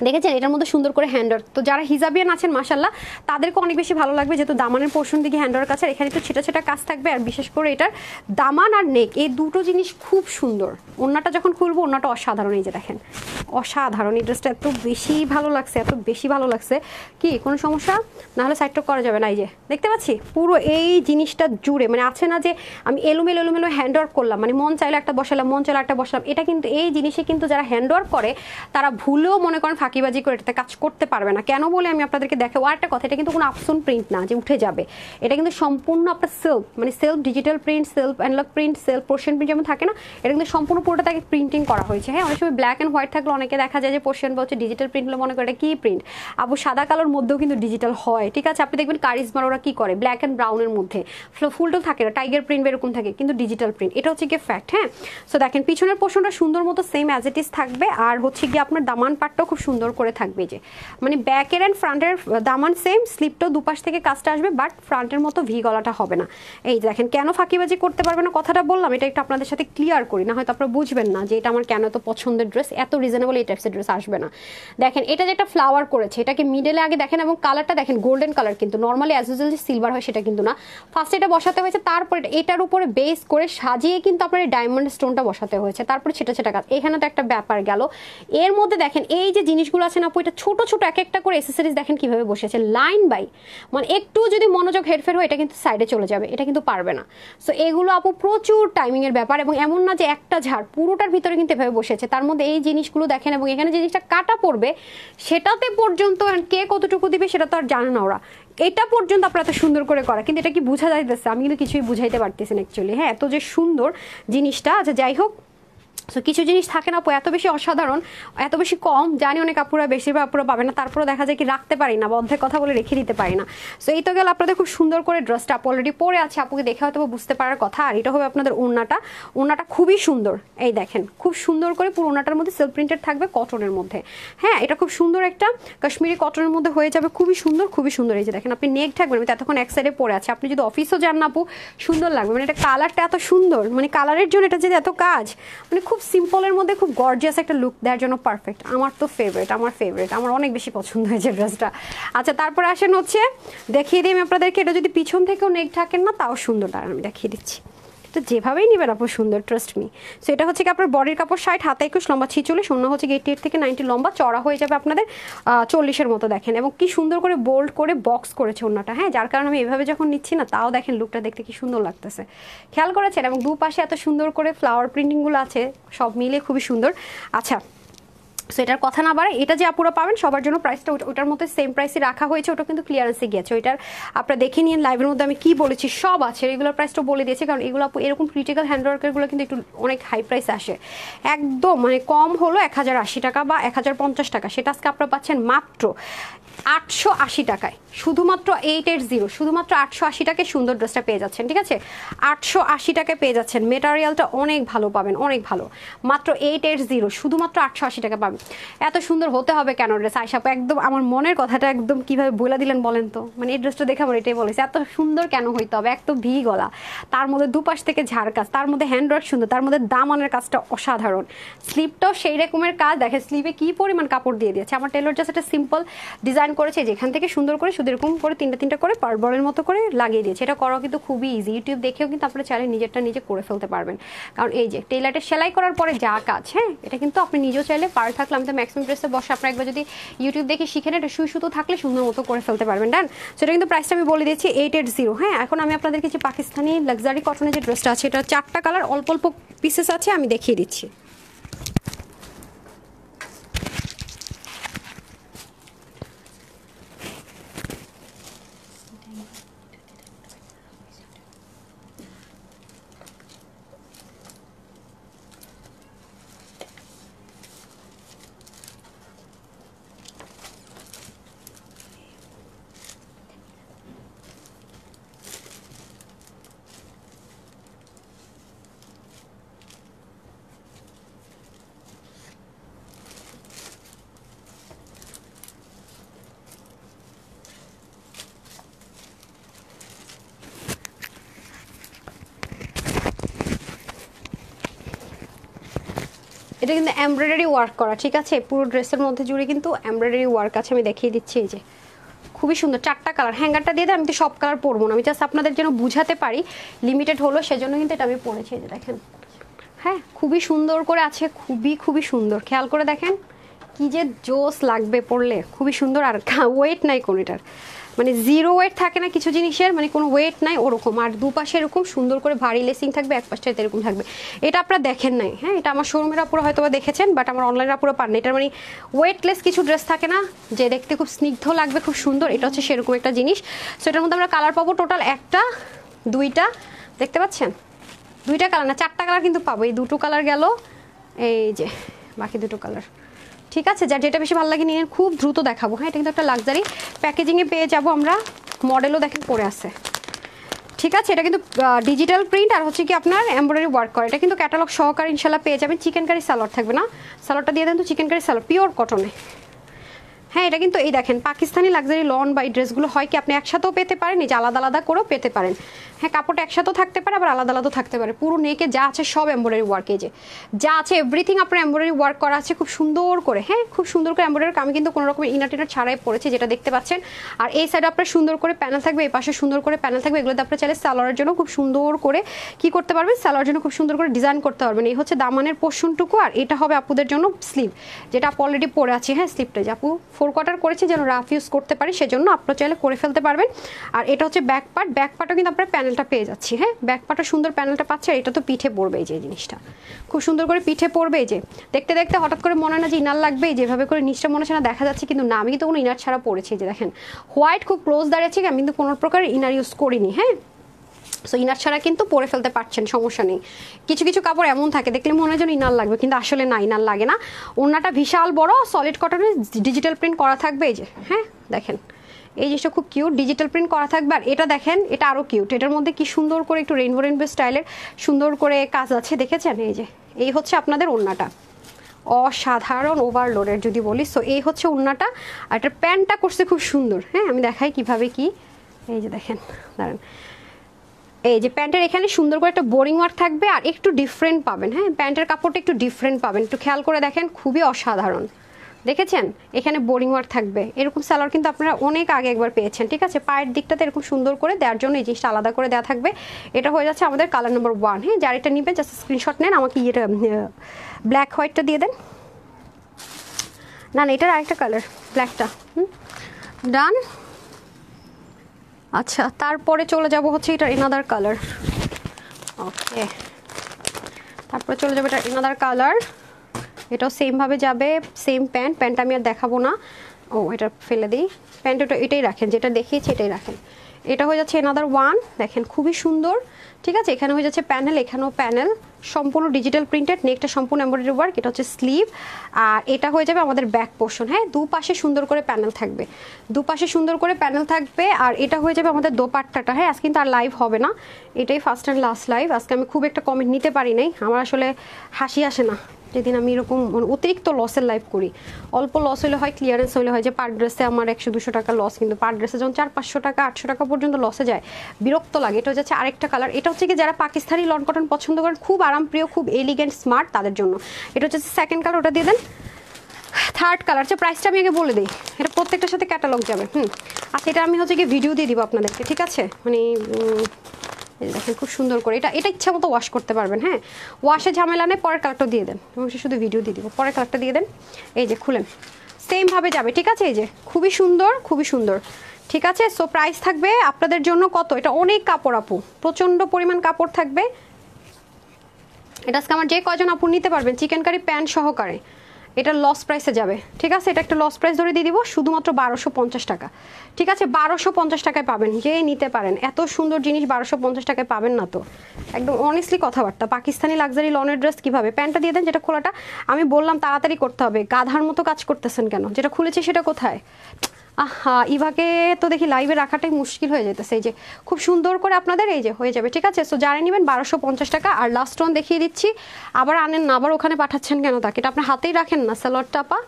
দেখেছেন এটার মধ্যে সুন্দর করে হ্যান্ডওয়ার্ক। তো যারা হিজাবিয়ান আছেন মাশাল্লাহ তাদেরকে অনেক বেশি ভালো লাগবে, যেহেতু দামানের পোর্শন দিকে হ্যান্ডওয়ার্ক আছে, এখানে একটু ছেটা কাজ থাকবে। আর বিশেষ করে এটার দামান আর নেক এই দুটো জিনিস খুব সুন্দর। ওড়নাটা যখন খুলবো ওড়নাটা অসাধারণ, এই যে দেখেন অসাধারণ। এই ড্রেসটা এত বেশি ভালো লাগছে, কি কোনো সমস্যা না হলে সাইডটা করা যাবে না। এই যে দেখতে পাচ্ছি পুরো এই জিনিসটা জুড়ে, মানে আছে না যে আমি এলোমেলো হ্যান্ডওয়ার্ক করলাম, মানে মন চাইলে একটা বসালাম, মন চাইলে একটা বসালাম, এটা কিন্তু এই জিনিসে কিন্তু যারা হ্যান্ডওয়ার্ক করে তারা ভুলেও মনে করেন ফাঁকিবাজি করে এটাতে কাজ করতে পারবে না। কেন বলে আমি আপনাদেরকে দেখাবো আর একটা কথা, এটা কিন্তু কোনো আপসন প্রিন্ট না যে উঠে যাবে, এটা কিন্তু সম্পূর্ণ আপনার সেলফ, মানে self digital print, self analogue print, self portion print যেমন থাকে না, এটা কিন্তু সম্পূর্ণ পুরোটা তাকে প্রিন্টিং করা হয়েছে। হ্যাঁ অনেক সময় ব্ল্যাক অ্যান্ড হোয়াইট থাকলে অনেকে দেখা যায় যে পোর্শন বা হচ্ছে ডিজিটাল প্রিন্ট হলে মনে করে এটা কি প্রিন্ট, আবু সাদা কালোর মধ্যেও কিন্তু ডিজিটাল হয়, ঠিক আছে। আপনি দেখবেন কারিজমার ওরা কি করে ব্ল্যাক অ্যান্ড ব্রাউনের মধ্যে ফুলটাও থাকে না, টাইগার প্রিন্ট এরকম থাকে, কিন্তু ডিজিটাল প্রিন্ট এটা হচ্ছে গিয়ে ফ্যাক্ট। হ্যাঁ সো দেখেন পিছনের পোর্শনটা সুন্দর মতো সেম অ্যাজ ইট ইজ থাকবে, আর হচ্ছে গিয়ে আপনার দামান পাটটাও খুব সুন্দর করে থাকবে, যে মানে ব্যাকের অ্যান্ড ফ্রন্টের দামান সেম, স্লিপটাও দুপাশ থেকে কাজটা আসবে, বাট ফ্রন্টের মতো ভি গলাটা হবে না। এই দেখেন কেন ফাঁকিবাজি করতে পারবে না কথাটা বললাম, এটা একটু আপনাদের সাথে ক্লিয়ার করি, না হয়তো আপনারা বুঝবেন না যে এটা আমার কেন এত পছন্দের ড্রেস, এত রিজনেবল এই টাইপসের ড্রেস আসবে না। দেখেন এটা যে একটা ফ্লাওয়ার করেছে, এটাকে মিডলে আগে দেখেন, এবং কালারটা দেখেন গোল্ডেন কালার, কিন্তু নর্মালি অ্যাজ ইউজুয়াল যে সিলভার হয় সেটা কিন্তু না। ফার্স্ট এটা বসাতে হয়েছে, তারপর এটার উপরে বেস করে সাজিয়ে কিন্তু আপনার এই ডায়মন্ড স্টোনটা বসাতে হয়েছে, তারপরে ছেটা কাজ। এখানে তো একটা ব্যাপার গেল। এর মধ্যে দেখেন এই যে জিনিস জিনিসগুলো আছে না আপু, এটা ছোট ছোট এক একটা করে এসেসরিজ দেখেন কিভাবে বসেছে লাইন বাই, মানে একটু যদি মনোযোগ হেরফের হয় এটা কিন্তু সাইডে চলে যাবে, এটা কিন্তু পারবে না। সো এগুলো আপু প্রচুর টাইমিংয়ের ব্যাপার, এবং এমন না যে একটা ঝাড়, পুরোটার ভিতরে কিন্তু এভাবে বসেছে, তার মধ্যে এই জিনিসগুলো দেখেন, এবং এখানে যে জিনিসটা কাটা পড়বে সেটাতে পর্যন্ত কে কতটুকু দিবে সেটা তো আর জানে না ওরা, এটা পর্যন্ত আপনারা এত সুন্দর করে করা, কিন্তু এটা কি বোঝা যাইতেছে? আমি কিন্তু কিছুই বুঝাইতে পারতেছি না অ্যাকচুয়ালি। হ্যাঁ, এত যে সুন্দর জিনিসটা। আচ্ছা যাই হোক, সো কিছু জিনিস থাকে না আপু এত বেশি অসাধারণ, এত বেশি কম, জানি অনেক আপুরা বেশিরভাগ আপুরা পাবে না, তারপরে দেখা যায় কি রাখতে পারি না, বদ্ধের কথা বলে রেখে দিতে পারি না। সো এই তো গেল আপনাদের খুব সুন্দর করে ড্রেসটা আপু অলরেডি পরে আছে, আপুকে দেখে হয়তো বুঝতে পারার কথা। আর এটা হবে আপনাদের ওড়নাটা, ওড়নাটা খুবই সুন্দর, এই দেখেন খুব সুন্দর করে পুরো ওড়নাটার মধ্যে সেলফ প্রিন্টেড থাকবে কটনের মধ্যে। হ্যাঁ, এটা খুব সুন্দর একটা কাশ্মীরি কটনের মধ্যে হয়ে যাবে, খুবই সুন্দর খুবই সুন্দর। এই যে দেখেন আপনি নেক থাকবেন, আমি এতক্ষণ এক সাইডে পরে আছে, আপনি যদি অফিসও যান না আপু সুন্দর লাগবে, মানে এটা কালারটা এত সুন্দর, মানে কালারের জন্য এটা যদি এত কাজ, মানে খুব সিম্পলের মধ্যে খুব গর্জিয়াস একটা লুক দেওয়ার জন্য পারফেক্ট। আমার তো ফেভারিট, আমার অনেক বেশি পছন্দ হয়েছে ড্রেসটা। আচ্ছা তারপরে আসেন হচ্ছে দেখিয়ে দিই আমি আপনাদেরকে, এটা যদি পিছন থেকেও নেক থাকেন না তাও সুন্দর, আর আমি দেখিয়ে দিচ্ছি, তো যেভাবেই নেবেন আপু সুন্দর, ট্রাস্ট মি। সো এটা হচ্ছে কি আপনার বডির কাপড় 60, হাতে 21, লম্বা 46, অন্য হচ্ছে 88 থেকে 90 লম্বা, চড়া হয়ে যাবে আপনাদের 40-এর মতো। দেখেন এবং কি সুন্দর করে বোল্ড করে বক্স করেছে ওড়নাটা। হ্যাঁ, যার কারণে আমি এভাবে যখন নিচ্ছি না তাও দেখেন লুকটা দেখতে কি সুন্দর লাগতেছে, খেয়াল করেছেন? এবং দুপাশে এত সুন্দর করে ফ্লাওয়ার প্রিন্টিংগুলো আছে, সব মিলে খুবই সুন্দর। আচ্ছা সো এটার কথা না বাড়ে, এটা যে আপুরা পাবেন সবার জন্য প্রাইসটা ওটার মধ্যে সেম প্রাইসে রাখা হয়েছে, ওটা কিন্তু ক্লিয়ারেন্সে গিয়েছে। ওইটার আপনারা দেখে নিন লাইভের মধ্যে আমি কি বলেছি, সব আছে, রেগুলার প্রাইসটা বলে দিয়েছে, কারণ এগুলো আপু এরকম ক্রিটিক্যাল হ্যান্ডওয়ার্কেরগুলো কিন্তু একটু অনেক হাই প্রাইস আসে, একদম মানে কম হলো 1080 টাকা বা 1050 টাকা, সেটা আজকে আপনারা পাচ্ছেন মাত্র 880 টাকায়, শুধুমাত্র 880, শুধুমাত্র 880 টাকায় সুন্দর ড্রেসটা পেয়ে যাচ্ছেন। ঠিক আছে, 880 টাকায় পেয়ে যাচ্ছেন, মেটেরিয়ালটা অনেক ভালো পাবেন, অনেক ভালো, মাত্র 880, শুধুমাত্র 880 টাকা পাবেন। এত সুন্দর হতে হবে কেন ড্রেস? আয়শা আপু একদম আমার মনের কথাটা একদম কিভাবে বলে দিলেন বলেন তো, মানে এই ড্রেসটা দেখে আমার এটাই বলেছে, এত সুন্দর কেন হইতে হবে? এক তো ভি গলা, তার মধ্যে দুপাশ থেকে ঝাড় কাজ, তার মধ্যে হ্যান্ডওয়ার্ক সুন্দর, তার মধ্যে দামানের কাজটা অসাধারণ, স্লিপটাও সেই রকমের কাজ, দেখে স্লিপে কি পরিমাণ কাপড় দিয়ে দিয়েছে। আমার টেলর জাস্ট একটা সিম্পল ডিজাইন করেছে, যেখান থেকে সুন্দর করে শুধু এরকম করে তিনটা করে পারবলের মতো করে লাগিয়ে দিয়েছে। এটা করা কিন্তু খুবই ইজি, ইউটিউব দেখেও কিন্তু আপনারা চাইলে নিজেরটা নিজে করে ফেলতে পারবেন, কারণ এই যে টেলারটা সেলাই করার পরে যা কাজ, হ্যাঁ এটা কিন্তু আপনি নিজেও চাইলে পার থাকলে, আমি তো ম্যাক্সিমাম ড্রেসে বসে আপনার একবার যদি ইউটিউব দেখে শিখে নেন, এটা সুই সুতো থাকলে সুন্দর মতো করে ফেলতে পারবেন। ডান, সেটা কিন্তু প্রাইসটা আমি বলে দিয়েছি 880। হ্যাঁ, এখন আমি আপনাদেরকে যে পাকিস্তানি লাক্সারি কটনের যে ড্রেসটা আছে, এটা 4টা কালার, অল্প অল্প পিসেস আছে, আমি দেখিয়ে দিচ্ছি। এটা কিন্তু এমব্রয়ডারি ওয়ার্ক করা, ঠিক আছে, পুরো ড্রেসের মধ্যে জুড়ে কিন্তু এমব্রয়ডারি ওয়ার্ক আছে, আমি দেখিয়ে দিচ্ছি। এই যে খুবই সুন্দর 4টা কালার, হ্যাঙ্গারটা দিয়ে দেয়, আমি তো সব কালার পরবো না, আমি জাস্ট আপনাদের জন্য বুঝাতে পারি, লিমিটেড হলো সেজন্য কিন্তু এটা আমি পরেছি। এই যে দেখেন, হ্যাঁ খুবই সুন্দর করে আছে, খুবই সুন্দর, খেয়াল করে দেখেন কি যে জোস লাগবে পরলে, খুবই সুন্দর। আর ওয়েট নাই কোনোটার, মানে জিরো ওয়েট থাকে না কিছু জিনিসের, মানে কোনো ওয়েট নাই ওরকম। আর দুপাশে এরকম সুন্দর করে ভারী লেসিং থাকবে, এক পাশটা এরকম থাকবে, এটা আপনারা দেখেন নাই। হ্যাঁ, এটা আমার শোরুমের আপুরা হয়তো দেখেছেন, বাট আমার অনলাইনের আপুরা পান না। এটার মানে ওয়েটলেস কিছু ড্রেস থাকে না যে দেখতে খুব স্নিগ্ধ লাগবে, খুব সুন্দর, এটা হচ্ছে সেরকম একটা জিনিস। সো এটার মধ্যে আমরা কালার পাবো টোটাল 1টা 2টা, দেখতে পাচ্ছেন 2টা কালার না 4টা কালার কিন্তু পাবো। এই 2টো কালার গেল, এই যে বাকি 2টো কালার, ঠিক আছে, যার যেটা বেশি ভালো লাগে নিয়ে খুব দ্রুত দেখাবো। হ্যাঁ, এটা কিন্তু একটা লাক্সারি প্যাকেজিংয়ে পেয়ে যাবো আমরা, মডেলও দেখেন পরে আছে, ঠিক আছে। এটা কিন্তু ডিজিটাল প্রিন্ট আর হচ্ছে কি আপনার এমব্রয়ডারি ওয়ার্ক করে, এটা কিন্তু ক্যাটালগ সহকারে ইনশাল্লাহ পেয়ে যাবেন। চিকেন কারি সালোয়ার থাকবে না, সালোয়ারটা দিয়ে দেন তো, চিকেন কারি সালোয়ার পিওর কটনে। হ্যাঁ, এটা কিন্তু এই দেখেন পাকিস্তানি লাক্সারি লন বা এই ড্রেসগুলো হয় কি আপনি একসাথেও পেতে পারেন, এই যে আলাদা আলাদা করেও পেতে পারেন। হ্যাঁ কাপড়টা একসাথেও থাকতে পারে আবার আলাদা আলাদাও থাকতে পারে। পুরো নেকে যা আছে সব এমব্রয়ডারি ওয়ার্ক, এই যে যা আছে এভরিথিং আপনার এমব্রয়ডারি ওয়ার্ক করা আছে খুব সুন্দর করে। হ্যাঁ খুব সুন্দর করে এমব্রয়ডারি, আমি কিন্তু কোনো রকমের ইনার টিনার ছাড়াই পড়েছি যেটা দেখতে পাচ্ছেন। আর এই সাইডে আপনার সুন্দর করে প্যানেল থাকবে, এই পাশে সুন্দর করে প্যানেল থাকবে। এগুলোতে আপনার চাইলে সালোয়ারের জন্য খুব সুন্দর করে কি করতে পারবেন, সালোয়ারের জন্য খুব সুন্দর করে ডিজাইন করতে পারবেন। এই হচ্ছে দামানের পোর্শনটুকু, আর এটা হবে আপুদের জন্য স্লিভ, যেটা আপু অলরেডি পরে আছে। হ্যাঁ স্লিভটা যে আপু 4 কোয়ার্টার করেছে যেন রাফ ইউজ করতে পারি, সেজন্য আপনারা চাইলে করে ফেলতে পারবেন। আর এটা হচ্ছে ব্যাক পার্ট, ব্যাক পার্টও কিন্তু আপনারা প্যানেলটা পেয়ে যাচ্ছি। হ্যাঁ ব্যাক পার্টও সুন্দর প্যানেলটা পাচ্ছে। আর এটা তো পিঠে পড়বে, এই যে জিনিসটা খুব সুন্দর করে পিঠে পড়বে। এই যে দেখতে দেখতে হঠাৎ করে মনে হয় না যে ইনার লাগবে, যেভাবে করে নিচটা মনে হচ্ছে না দেখা যাচ্ছে, কিন্তু না আমি কিন্তু কোনো ইনার ছাড়া পড়েছি। যে দেখেন হোয়াইট খুব ক্লোজ দাঁড়িয়েছে, আমি কিন্তু কোনো প্রকার ইনার ইউজ করিনি। হ্যাঁ সো ইনার ছাড়া কিন্তু পরে ফেলতে পারছেন, সমস্যা নেই। কিছু কিছু কাপড় এমন থাকে দেখলে মনে হয় যেন ইনার লাগবে, কিন্তু আসলে না, ইনার লাগে না। ওড়নাটা বিশাল বড় সলিড কটনের ডিজিটাল প্রিন্ট করা থাকবে। এই যে হ্যাঁ দেখেন এই জিনিসটা খুব কিউট, ডিজিটাল প্রিন্ট করা থাকবে। আর এটা দেখেন এটা আরও কিউট, এটার মধ্যে কি সুন্দর করে একটু রেইনবো রেইনবো স্টাইলের সুন্দর করে কাজ আছে, দেখেছেন? এই যে এই হচ্ছে আপনাদের ওড়নাটা, অসাধারণ ওভারলোডের যদি বলি। সো এই হচ্ছে ওড়নাটা, আর এটার প্যান্টটা করছে খুব সুন্দর। হ্যাঁ আমি দেখাই কিভাবে কি, এই যে দেখেন দাঁড়ান, এই যে প্যান্টের এখানে সুন্দর করে একটা বোরিং ওয়ার্ক থাকবে আর একটু ডিফারেন্ট পাবেন। হ্যাঁ প্যান্টের কাপড়টা একটু ডিফারেন্ট পাবেন, একটু খেয়াল করে দেখেন, খুবই অসাধারণ। দেখেছেন এখানে বোরিং ওয়ার্ক থাকবে, এরকম সালোয়ার কিন্তু আপনারা অনেক আগে একবার পেয়েছেন। ঠিক আছে, পায়ের দিকটাতে এরকম সুন্দর করে দেওয়ার জন্য এই জিনিসটা আলাদা করে দেওয়া থাকবে। এটা হয়ে যাচ্ছে আমাদের কালার নাম্বার 1। হ্যাঁ যার এটা নিবে জাস্ট স্ক্রিনশট নেন, আমাকে এটা ব্ল্যাক হোয়াইটটা দিয়ে দেন। না না এটার আরেকটা কালার ব্ল্যাকটা, ডান। আচ্ছা তারপরে চলে যাব হচ্ছে এটা এনাদার কালার। ওকে তারপরে চলে যাবে এটা এনাদার কালার, এটাও সেমভাবে যাবে, সেম প্যান্ট। প্যান্ট আমি আর দেখাবো না, ও এটা ফেলে দিই। প্যান্ট ওটা এটাই রাখেন, যেটা দেখিয়েছি এটাই রাখেন। এটা হয়ে যাচ্ছে এনাদার 1, দেখেন খুবই সুন্দর। ঠিক আছে, এখানে হয়ে যাচ্ছে প্যানেল, এখানেও প্যানেল, সম্পূর্ণ ডিজিটাল প্রিন্টেড, নেকটা সম্পূর্ণ এমব্রয়ডারি ওয়ার্ক। এটা হচ্ছে স্লিভ, আর এটা হয়ে যাবে আমাদের ব্যাক পোর্শন। হ্যাঁ দুপাশে সুন্দর করে প্যানেল থাকবে, দুপাশে সুন্দর করে প্যানেল থাকবে। আর এটা হয়ে যাবে আমাদের দোপাট্টাটা। হ্যাঁ আজকে কিন্তু আর লাইভ হবে না, এটাই ফার্স্ট অ্যান্ড লাস্ট লাইভ। আজকে আমি খুব একটা কমেন্ট নিতে পারি নাই, আমার আসলে হাসি আসে না যেদিন আমি এরকম অতিরিক্ত লসের লাইভ করি। অল্প লস হলে হয়, ক্লিয়ারেন্স হলে হয় যে পার ড্রেসে আমার 100-200 টাকা লস, কিন্তু পার ড্রেসে যখন 400-500 টাকা 800 টাকা পর্যন্ত লসে যায়, বিরক্ত লাগে। এটা হচ্ছে আরেকটা কালার, এটা হচ্ছে কি যারা পাকিস্তানি লন কটন পছন্দ করেন, খুব আরামপ্রিয়, খুব এলিগেন্ট স্মার্ট, তাদের জন্য। এটা হচ্ছে সেকেন্ড কালার, ওটা দিয়ে দেন। থার্ড কালার, আচ্ছা প্রাইসটা আমি আগে বলে দিই, এটা প্রত্যেকটার সাথে ক্যাটালগ যাবে। আচ্ছা এটা আমি হচ্ছে কি ভিডিও দিয়ে দিব আপনাদেরকে, ঠিক আছে? মানে দেখেন খুব সুন্দর করে, এটা এটা ইচ্ছা মতো ওয়াশ করতে পারবেন। হ্যাঁ ওয়াশে ঝামেলা নেই, পরের কালারটা দিয়ে দেন, এবং শুধু ভিডিও দিয়ে দিব, পরের কালারটা দিয়ে দেন। এই যে খুলেন, সেমভাবে যাবে। ঠিক আছে, এই যে খুবই সুন্দর, খুবই সুন্দর। ঠিক আছে, সো প্রাইস থাকবে আপনাদের জন্য কত, এটা অনেক কাপড় আপু, প্রচণ্ড পরিমাণ কাপড় থাকবে। এটা আজকে আমার যে কয়জন আপু নিতে পারবেন চিকেন কারি প্যান্ট সহকারে, এটা লস প্রাইসে যাবে। ঠিক আছে, এটা একটা লস প্রাইস ধরে দিয়ে দিব, শুধুমাত্র 1250 টাকা। ঠিক আছে 1250 টাকায় পাবেন, যে নিতে পারেন। এত সুন্দর জিনিস 1250 টাকায় পাবেন না তো, একদম অনেস্টলি কথাবার্তা। পাকিস্তানি লাক্সারি লনের ড্রেস কীভাবে, প্যান্টটা দিয়ে দেন, যেটা খোলাটা আমি বললাম তাড়াতাড়ি করতে হবে, গাধার মতো কাজ করতেছেন কেন? যেটা খুলেছে সেটা কোথায়? আহা ইভাকে তো দেখি লাইভে রাখাটাই মুশকিল হয়ে যেতেছে। এই যে খুব সুন্দর করে আপনাদের এই যে হয়ে যাবে। ঠিক আছে, সো যারা নেবেন 1250 টাকা। আর লাস্ট ওয়ান দেখিয়ে দিচ্ছি, আবার আনেন না, আবার ওখানে পাঠাচ্ছেন কেন তাকে? এটা আপনার হাতেই রাখেন না সালোয়ারটা আপা,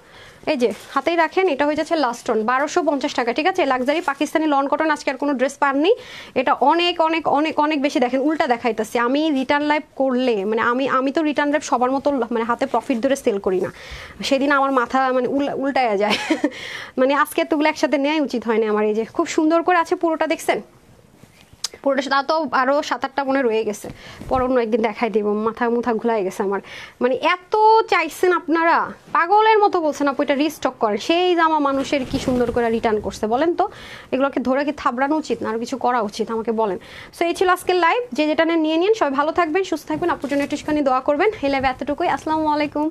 এই যে হাতেই রাখেন। এটা হয়ে যাচ্ছে লাস্ট ওয়ান 1250 টাকা। ঠিক আছে, লাক্সারি পাকিস্তানি লন কটন আজকে আর কোনো ড্রেস পাননি, এটা অনেক অনেক অনেক অনেক বেশি। দেখেন উল্টা দেখাইতেছি আমি, রিটার্ন লাইভ করলে মানে আমি তো রিটার্ন লাইভ সবার মতো মানে হাতে প্রফিট ধরে সেল করি না, সেদিন আমার মাথা মানে উল্টায়া যায় মানে আজকে এতগুলো একসাথে নেওয়াই উচিত হয়নি আমার। এই যে খুব সুন্দর করে আছে পুরোটা, দেখছেন পুরোটা, তা তো আরও 7-8টা মনে রয়ে গেছে, পর অন্য একদিন দেখাই দেবো, মাথা ঘুলাই গেছে আমার। মানে এত চাইছেন আপনারা, পাগলের মতো বলছেন আপু এটা রিস্টক করেন, সেই জামা মানুষের কি সুন্দর করে রিটার্ন করছে বলেন তো? এগুলোকে ধরে কি থাবড়ানো উচিত না আরও কিছু করা উচিত আমাকে বলেন? সো এই ছিল আজকের লাইভ, যে যেটা নিয়ে নিন। সবাই ভালো থাকবেন, সুস্থ থাকবেন, আপুর জন্য একটুখানি দোয়া করবেন। এই লাইভ এতটুকুই, আসসালামু আলাইকুম।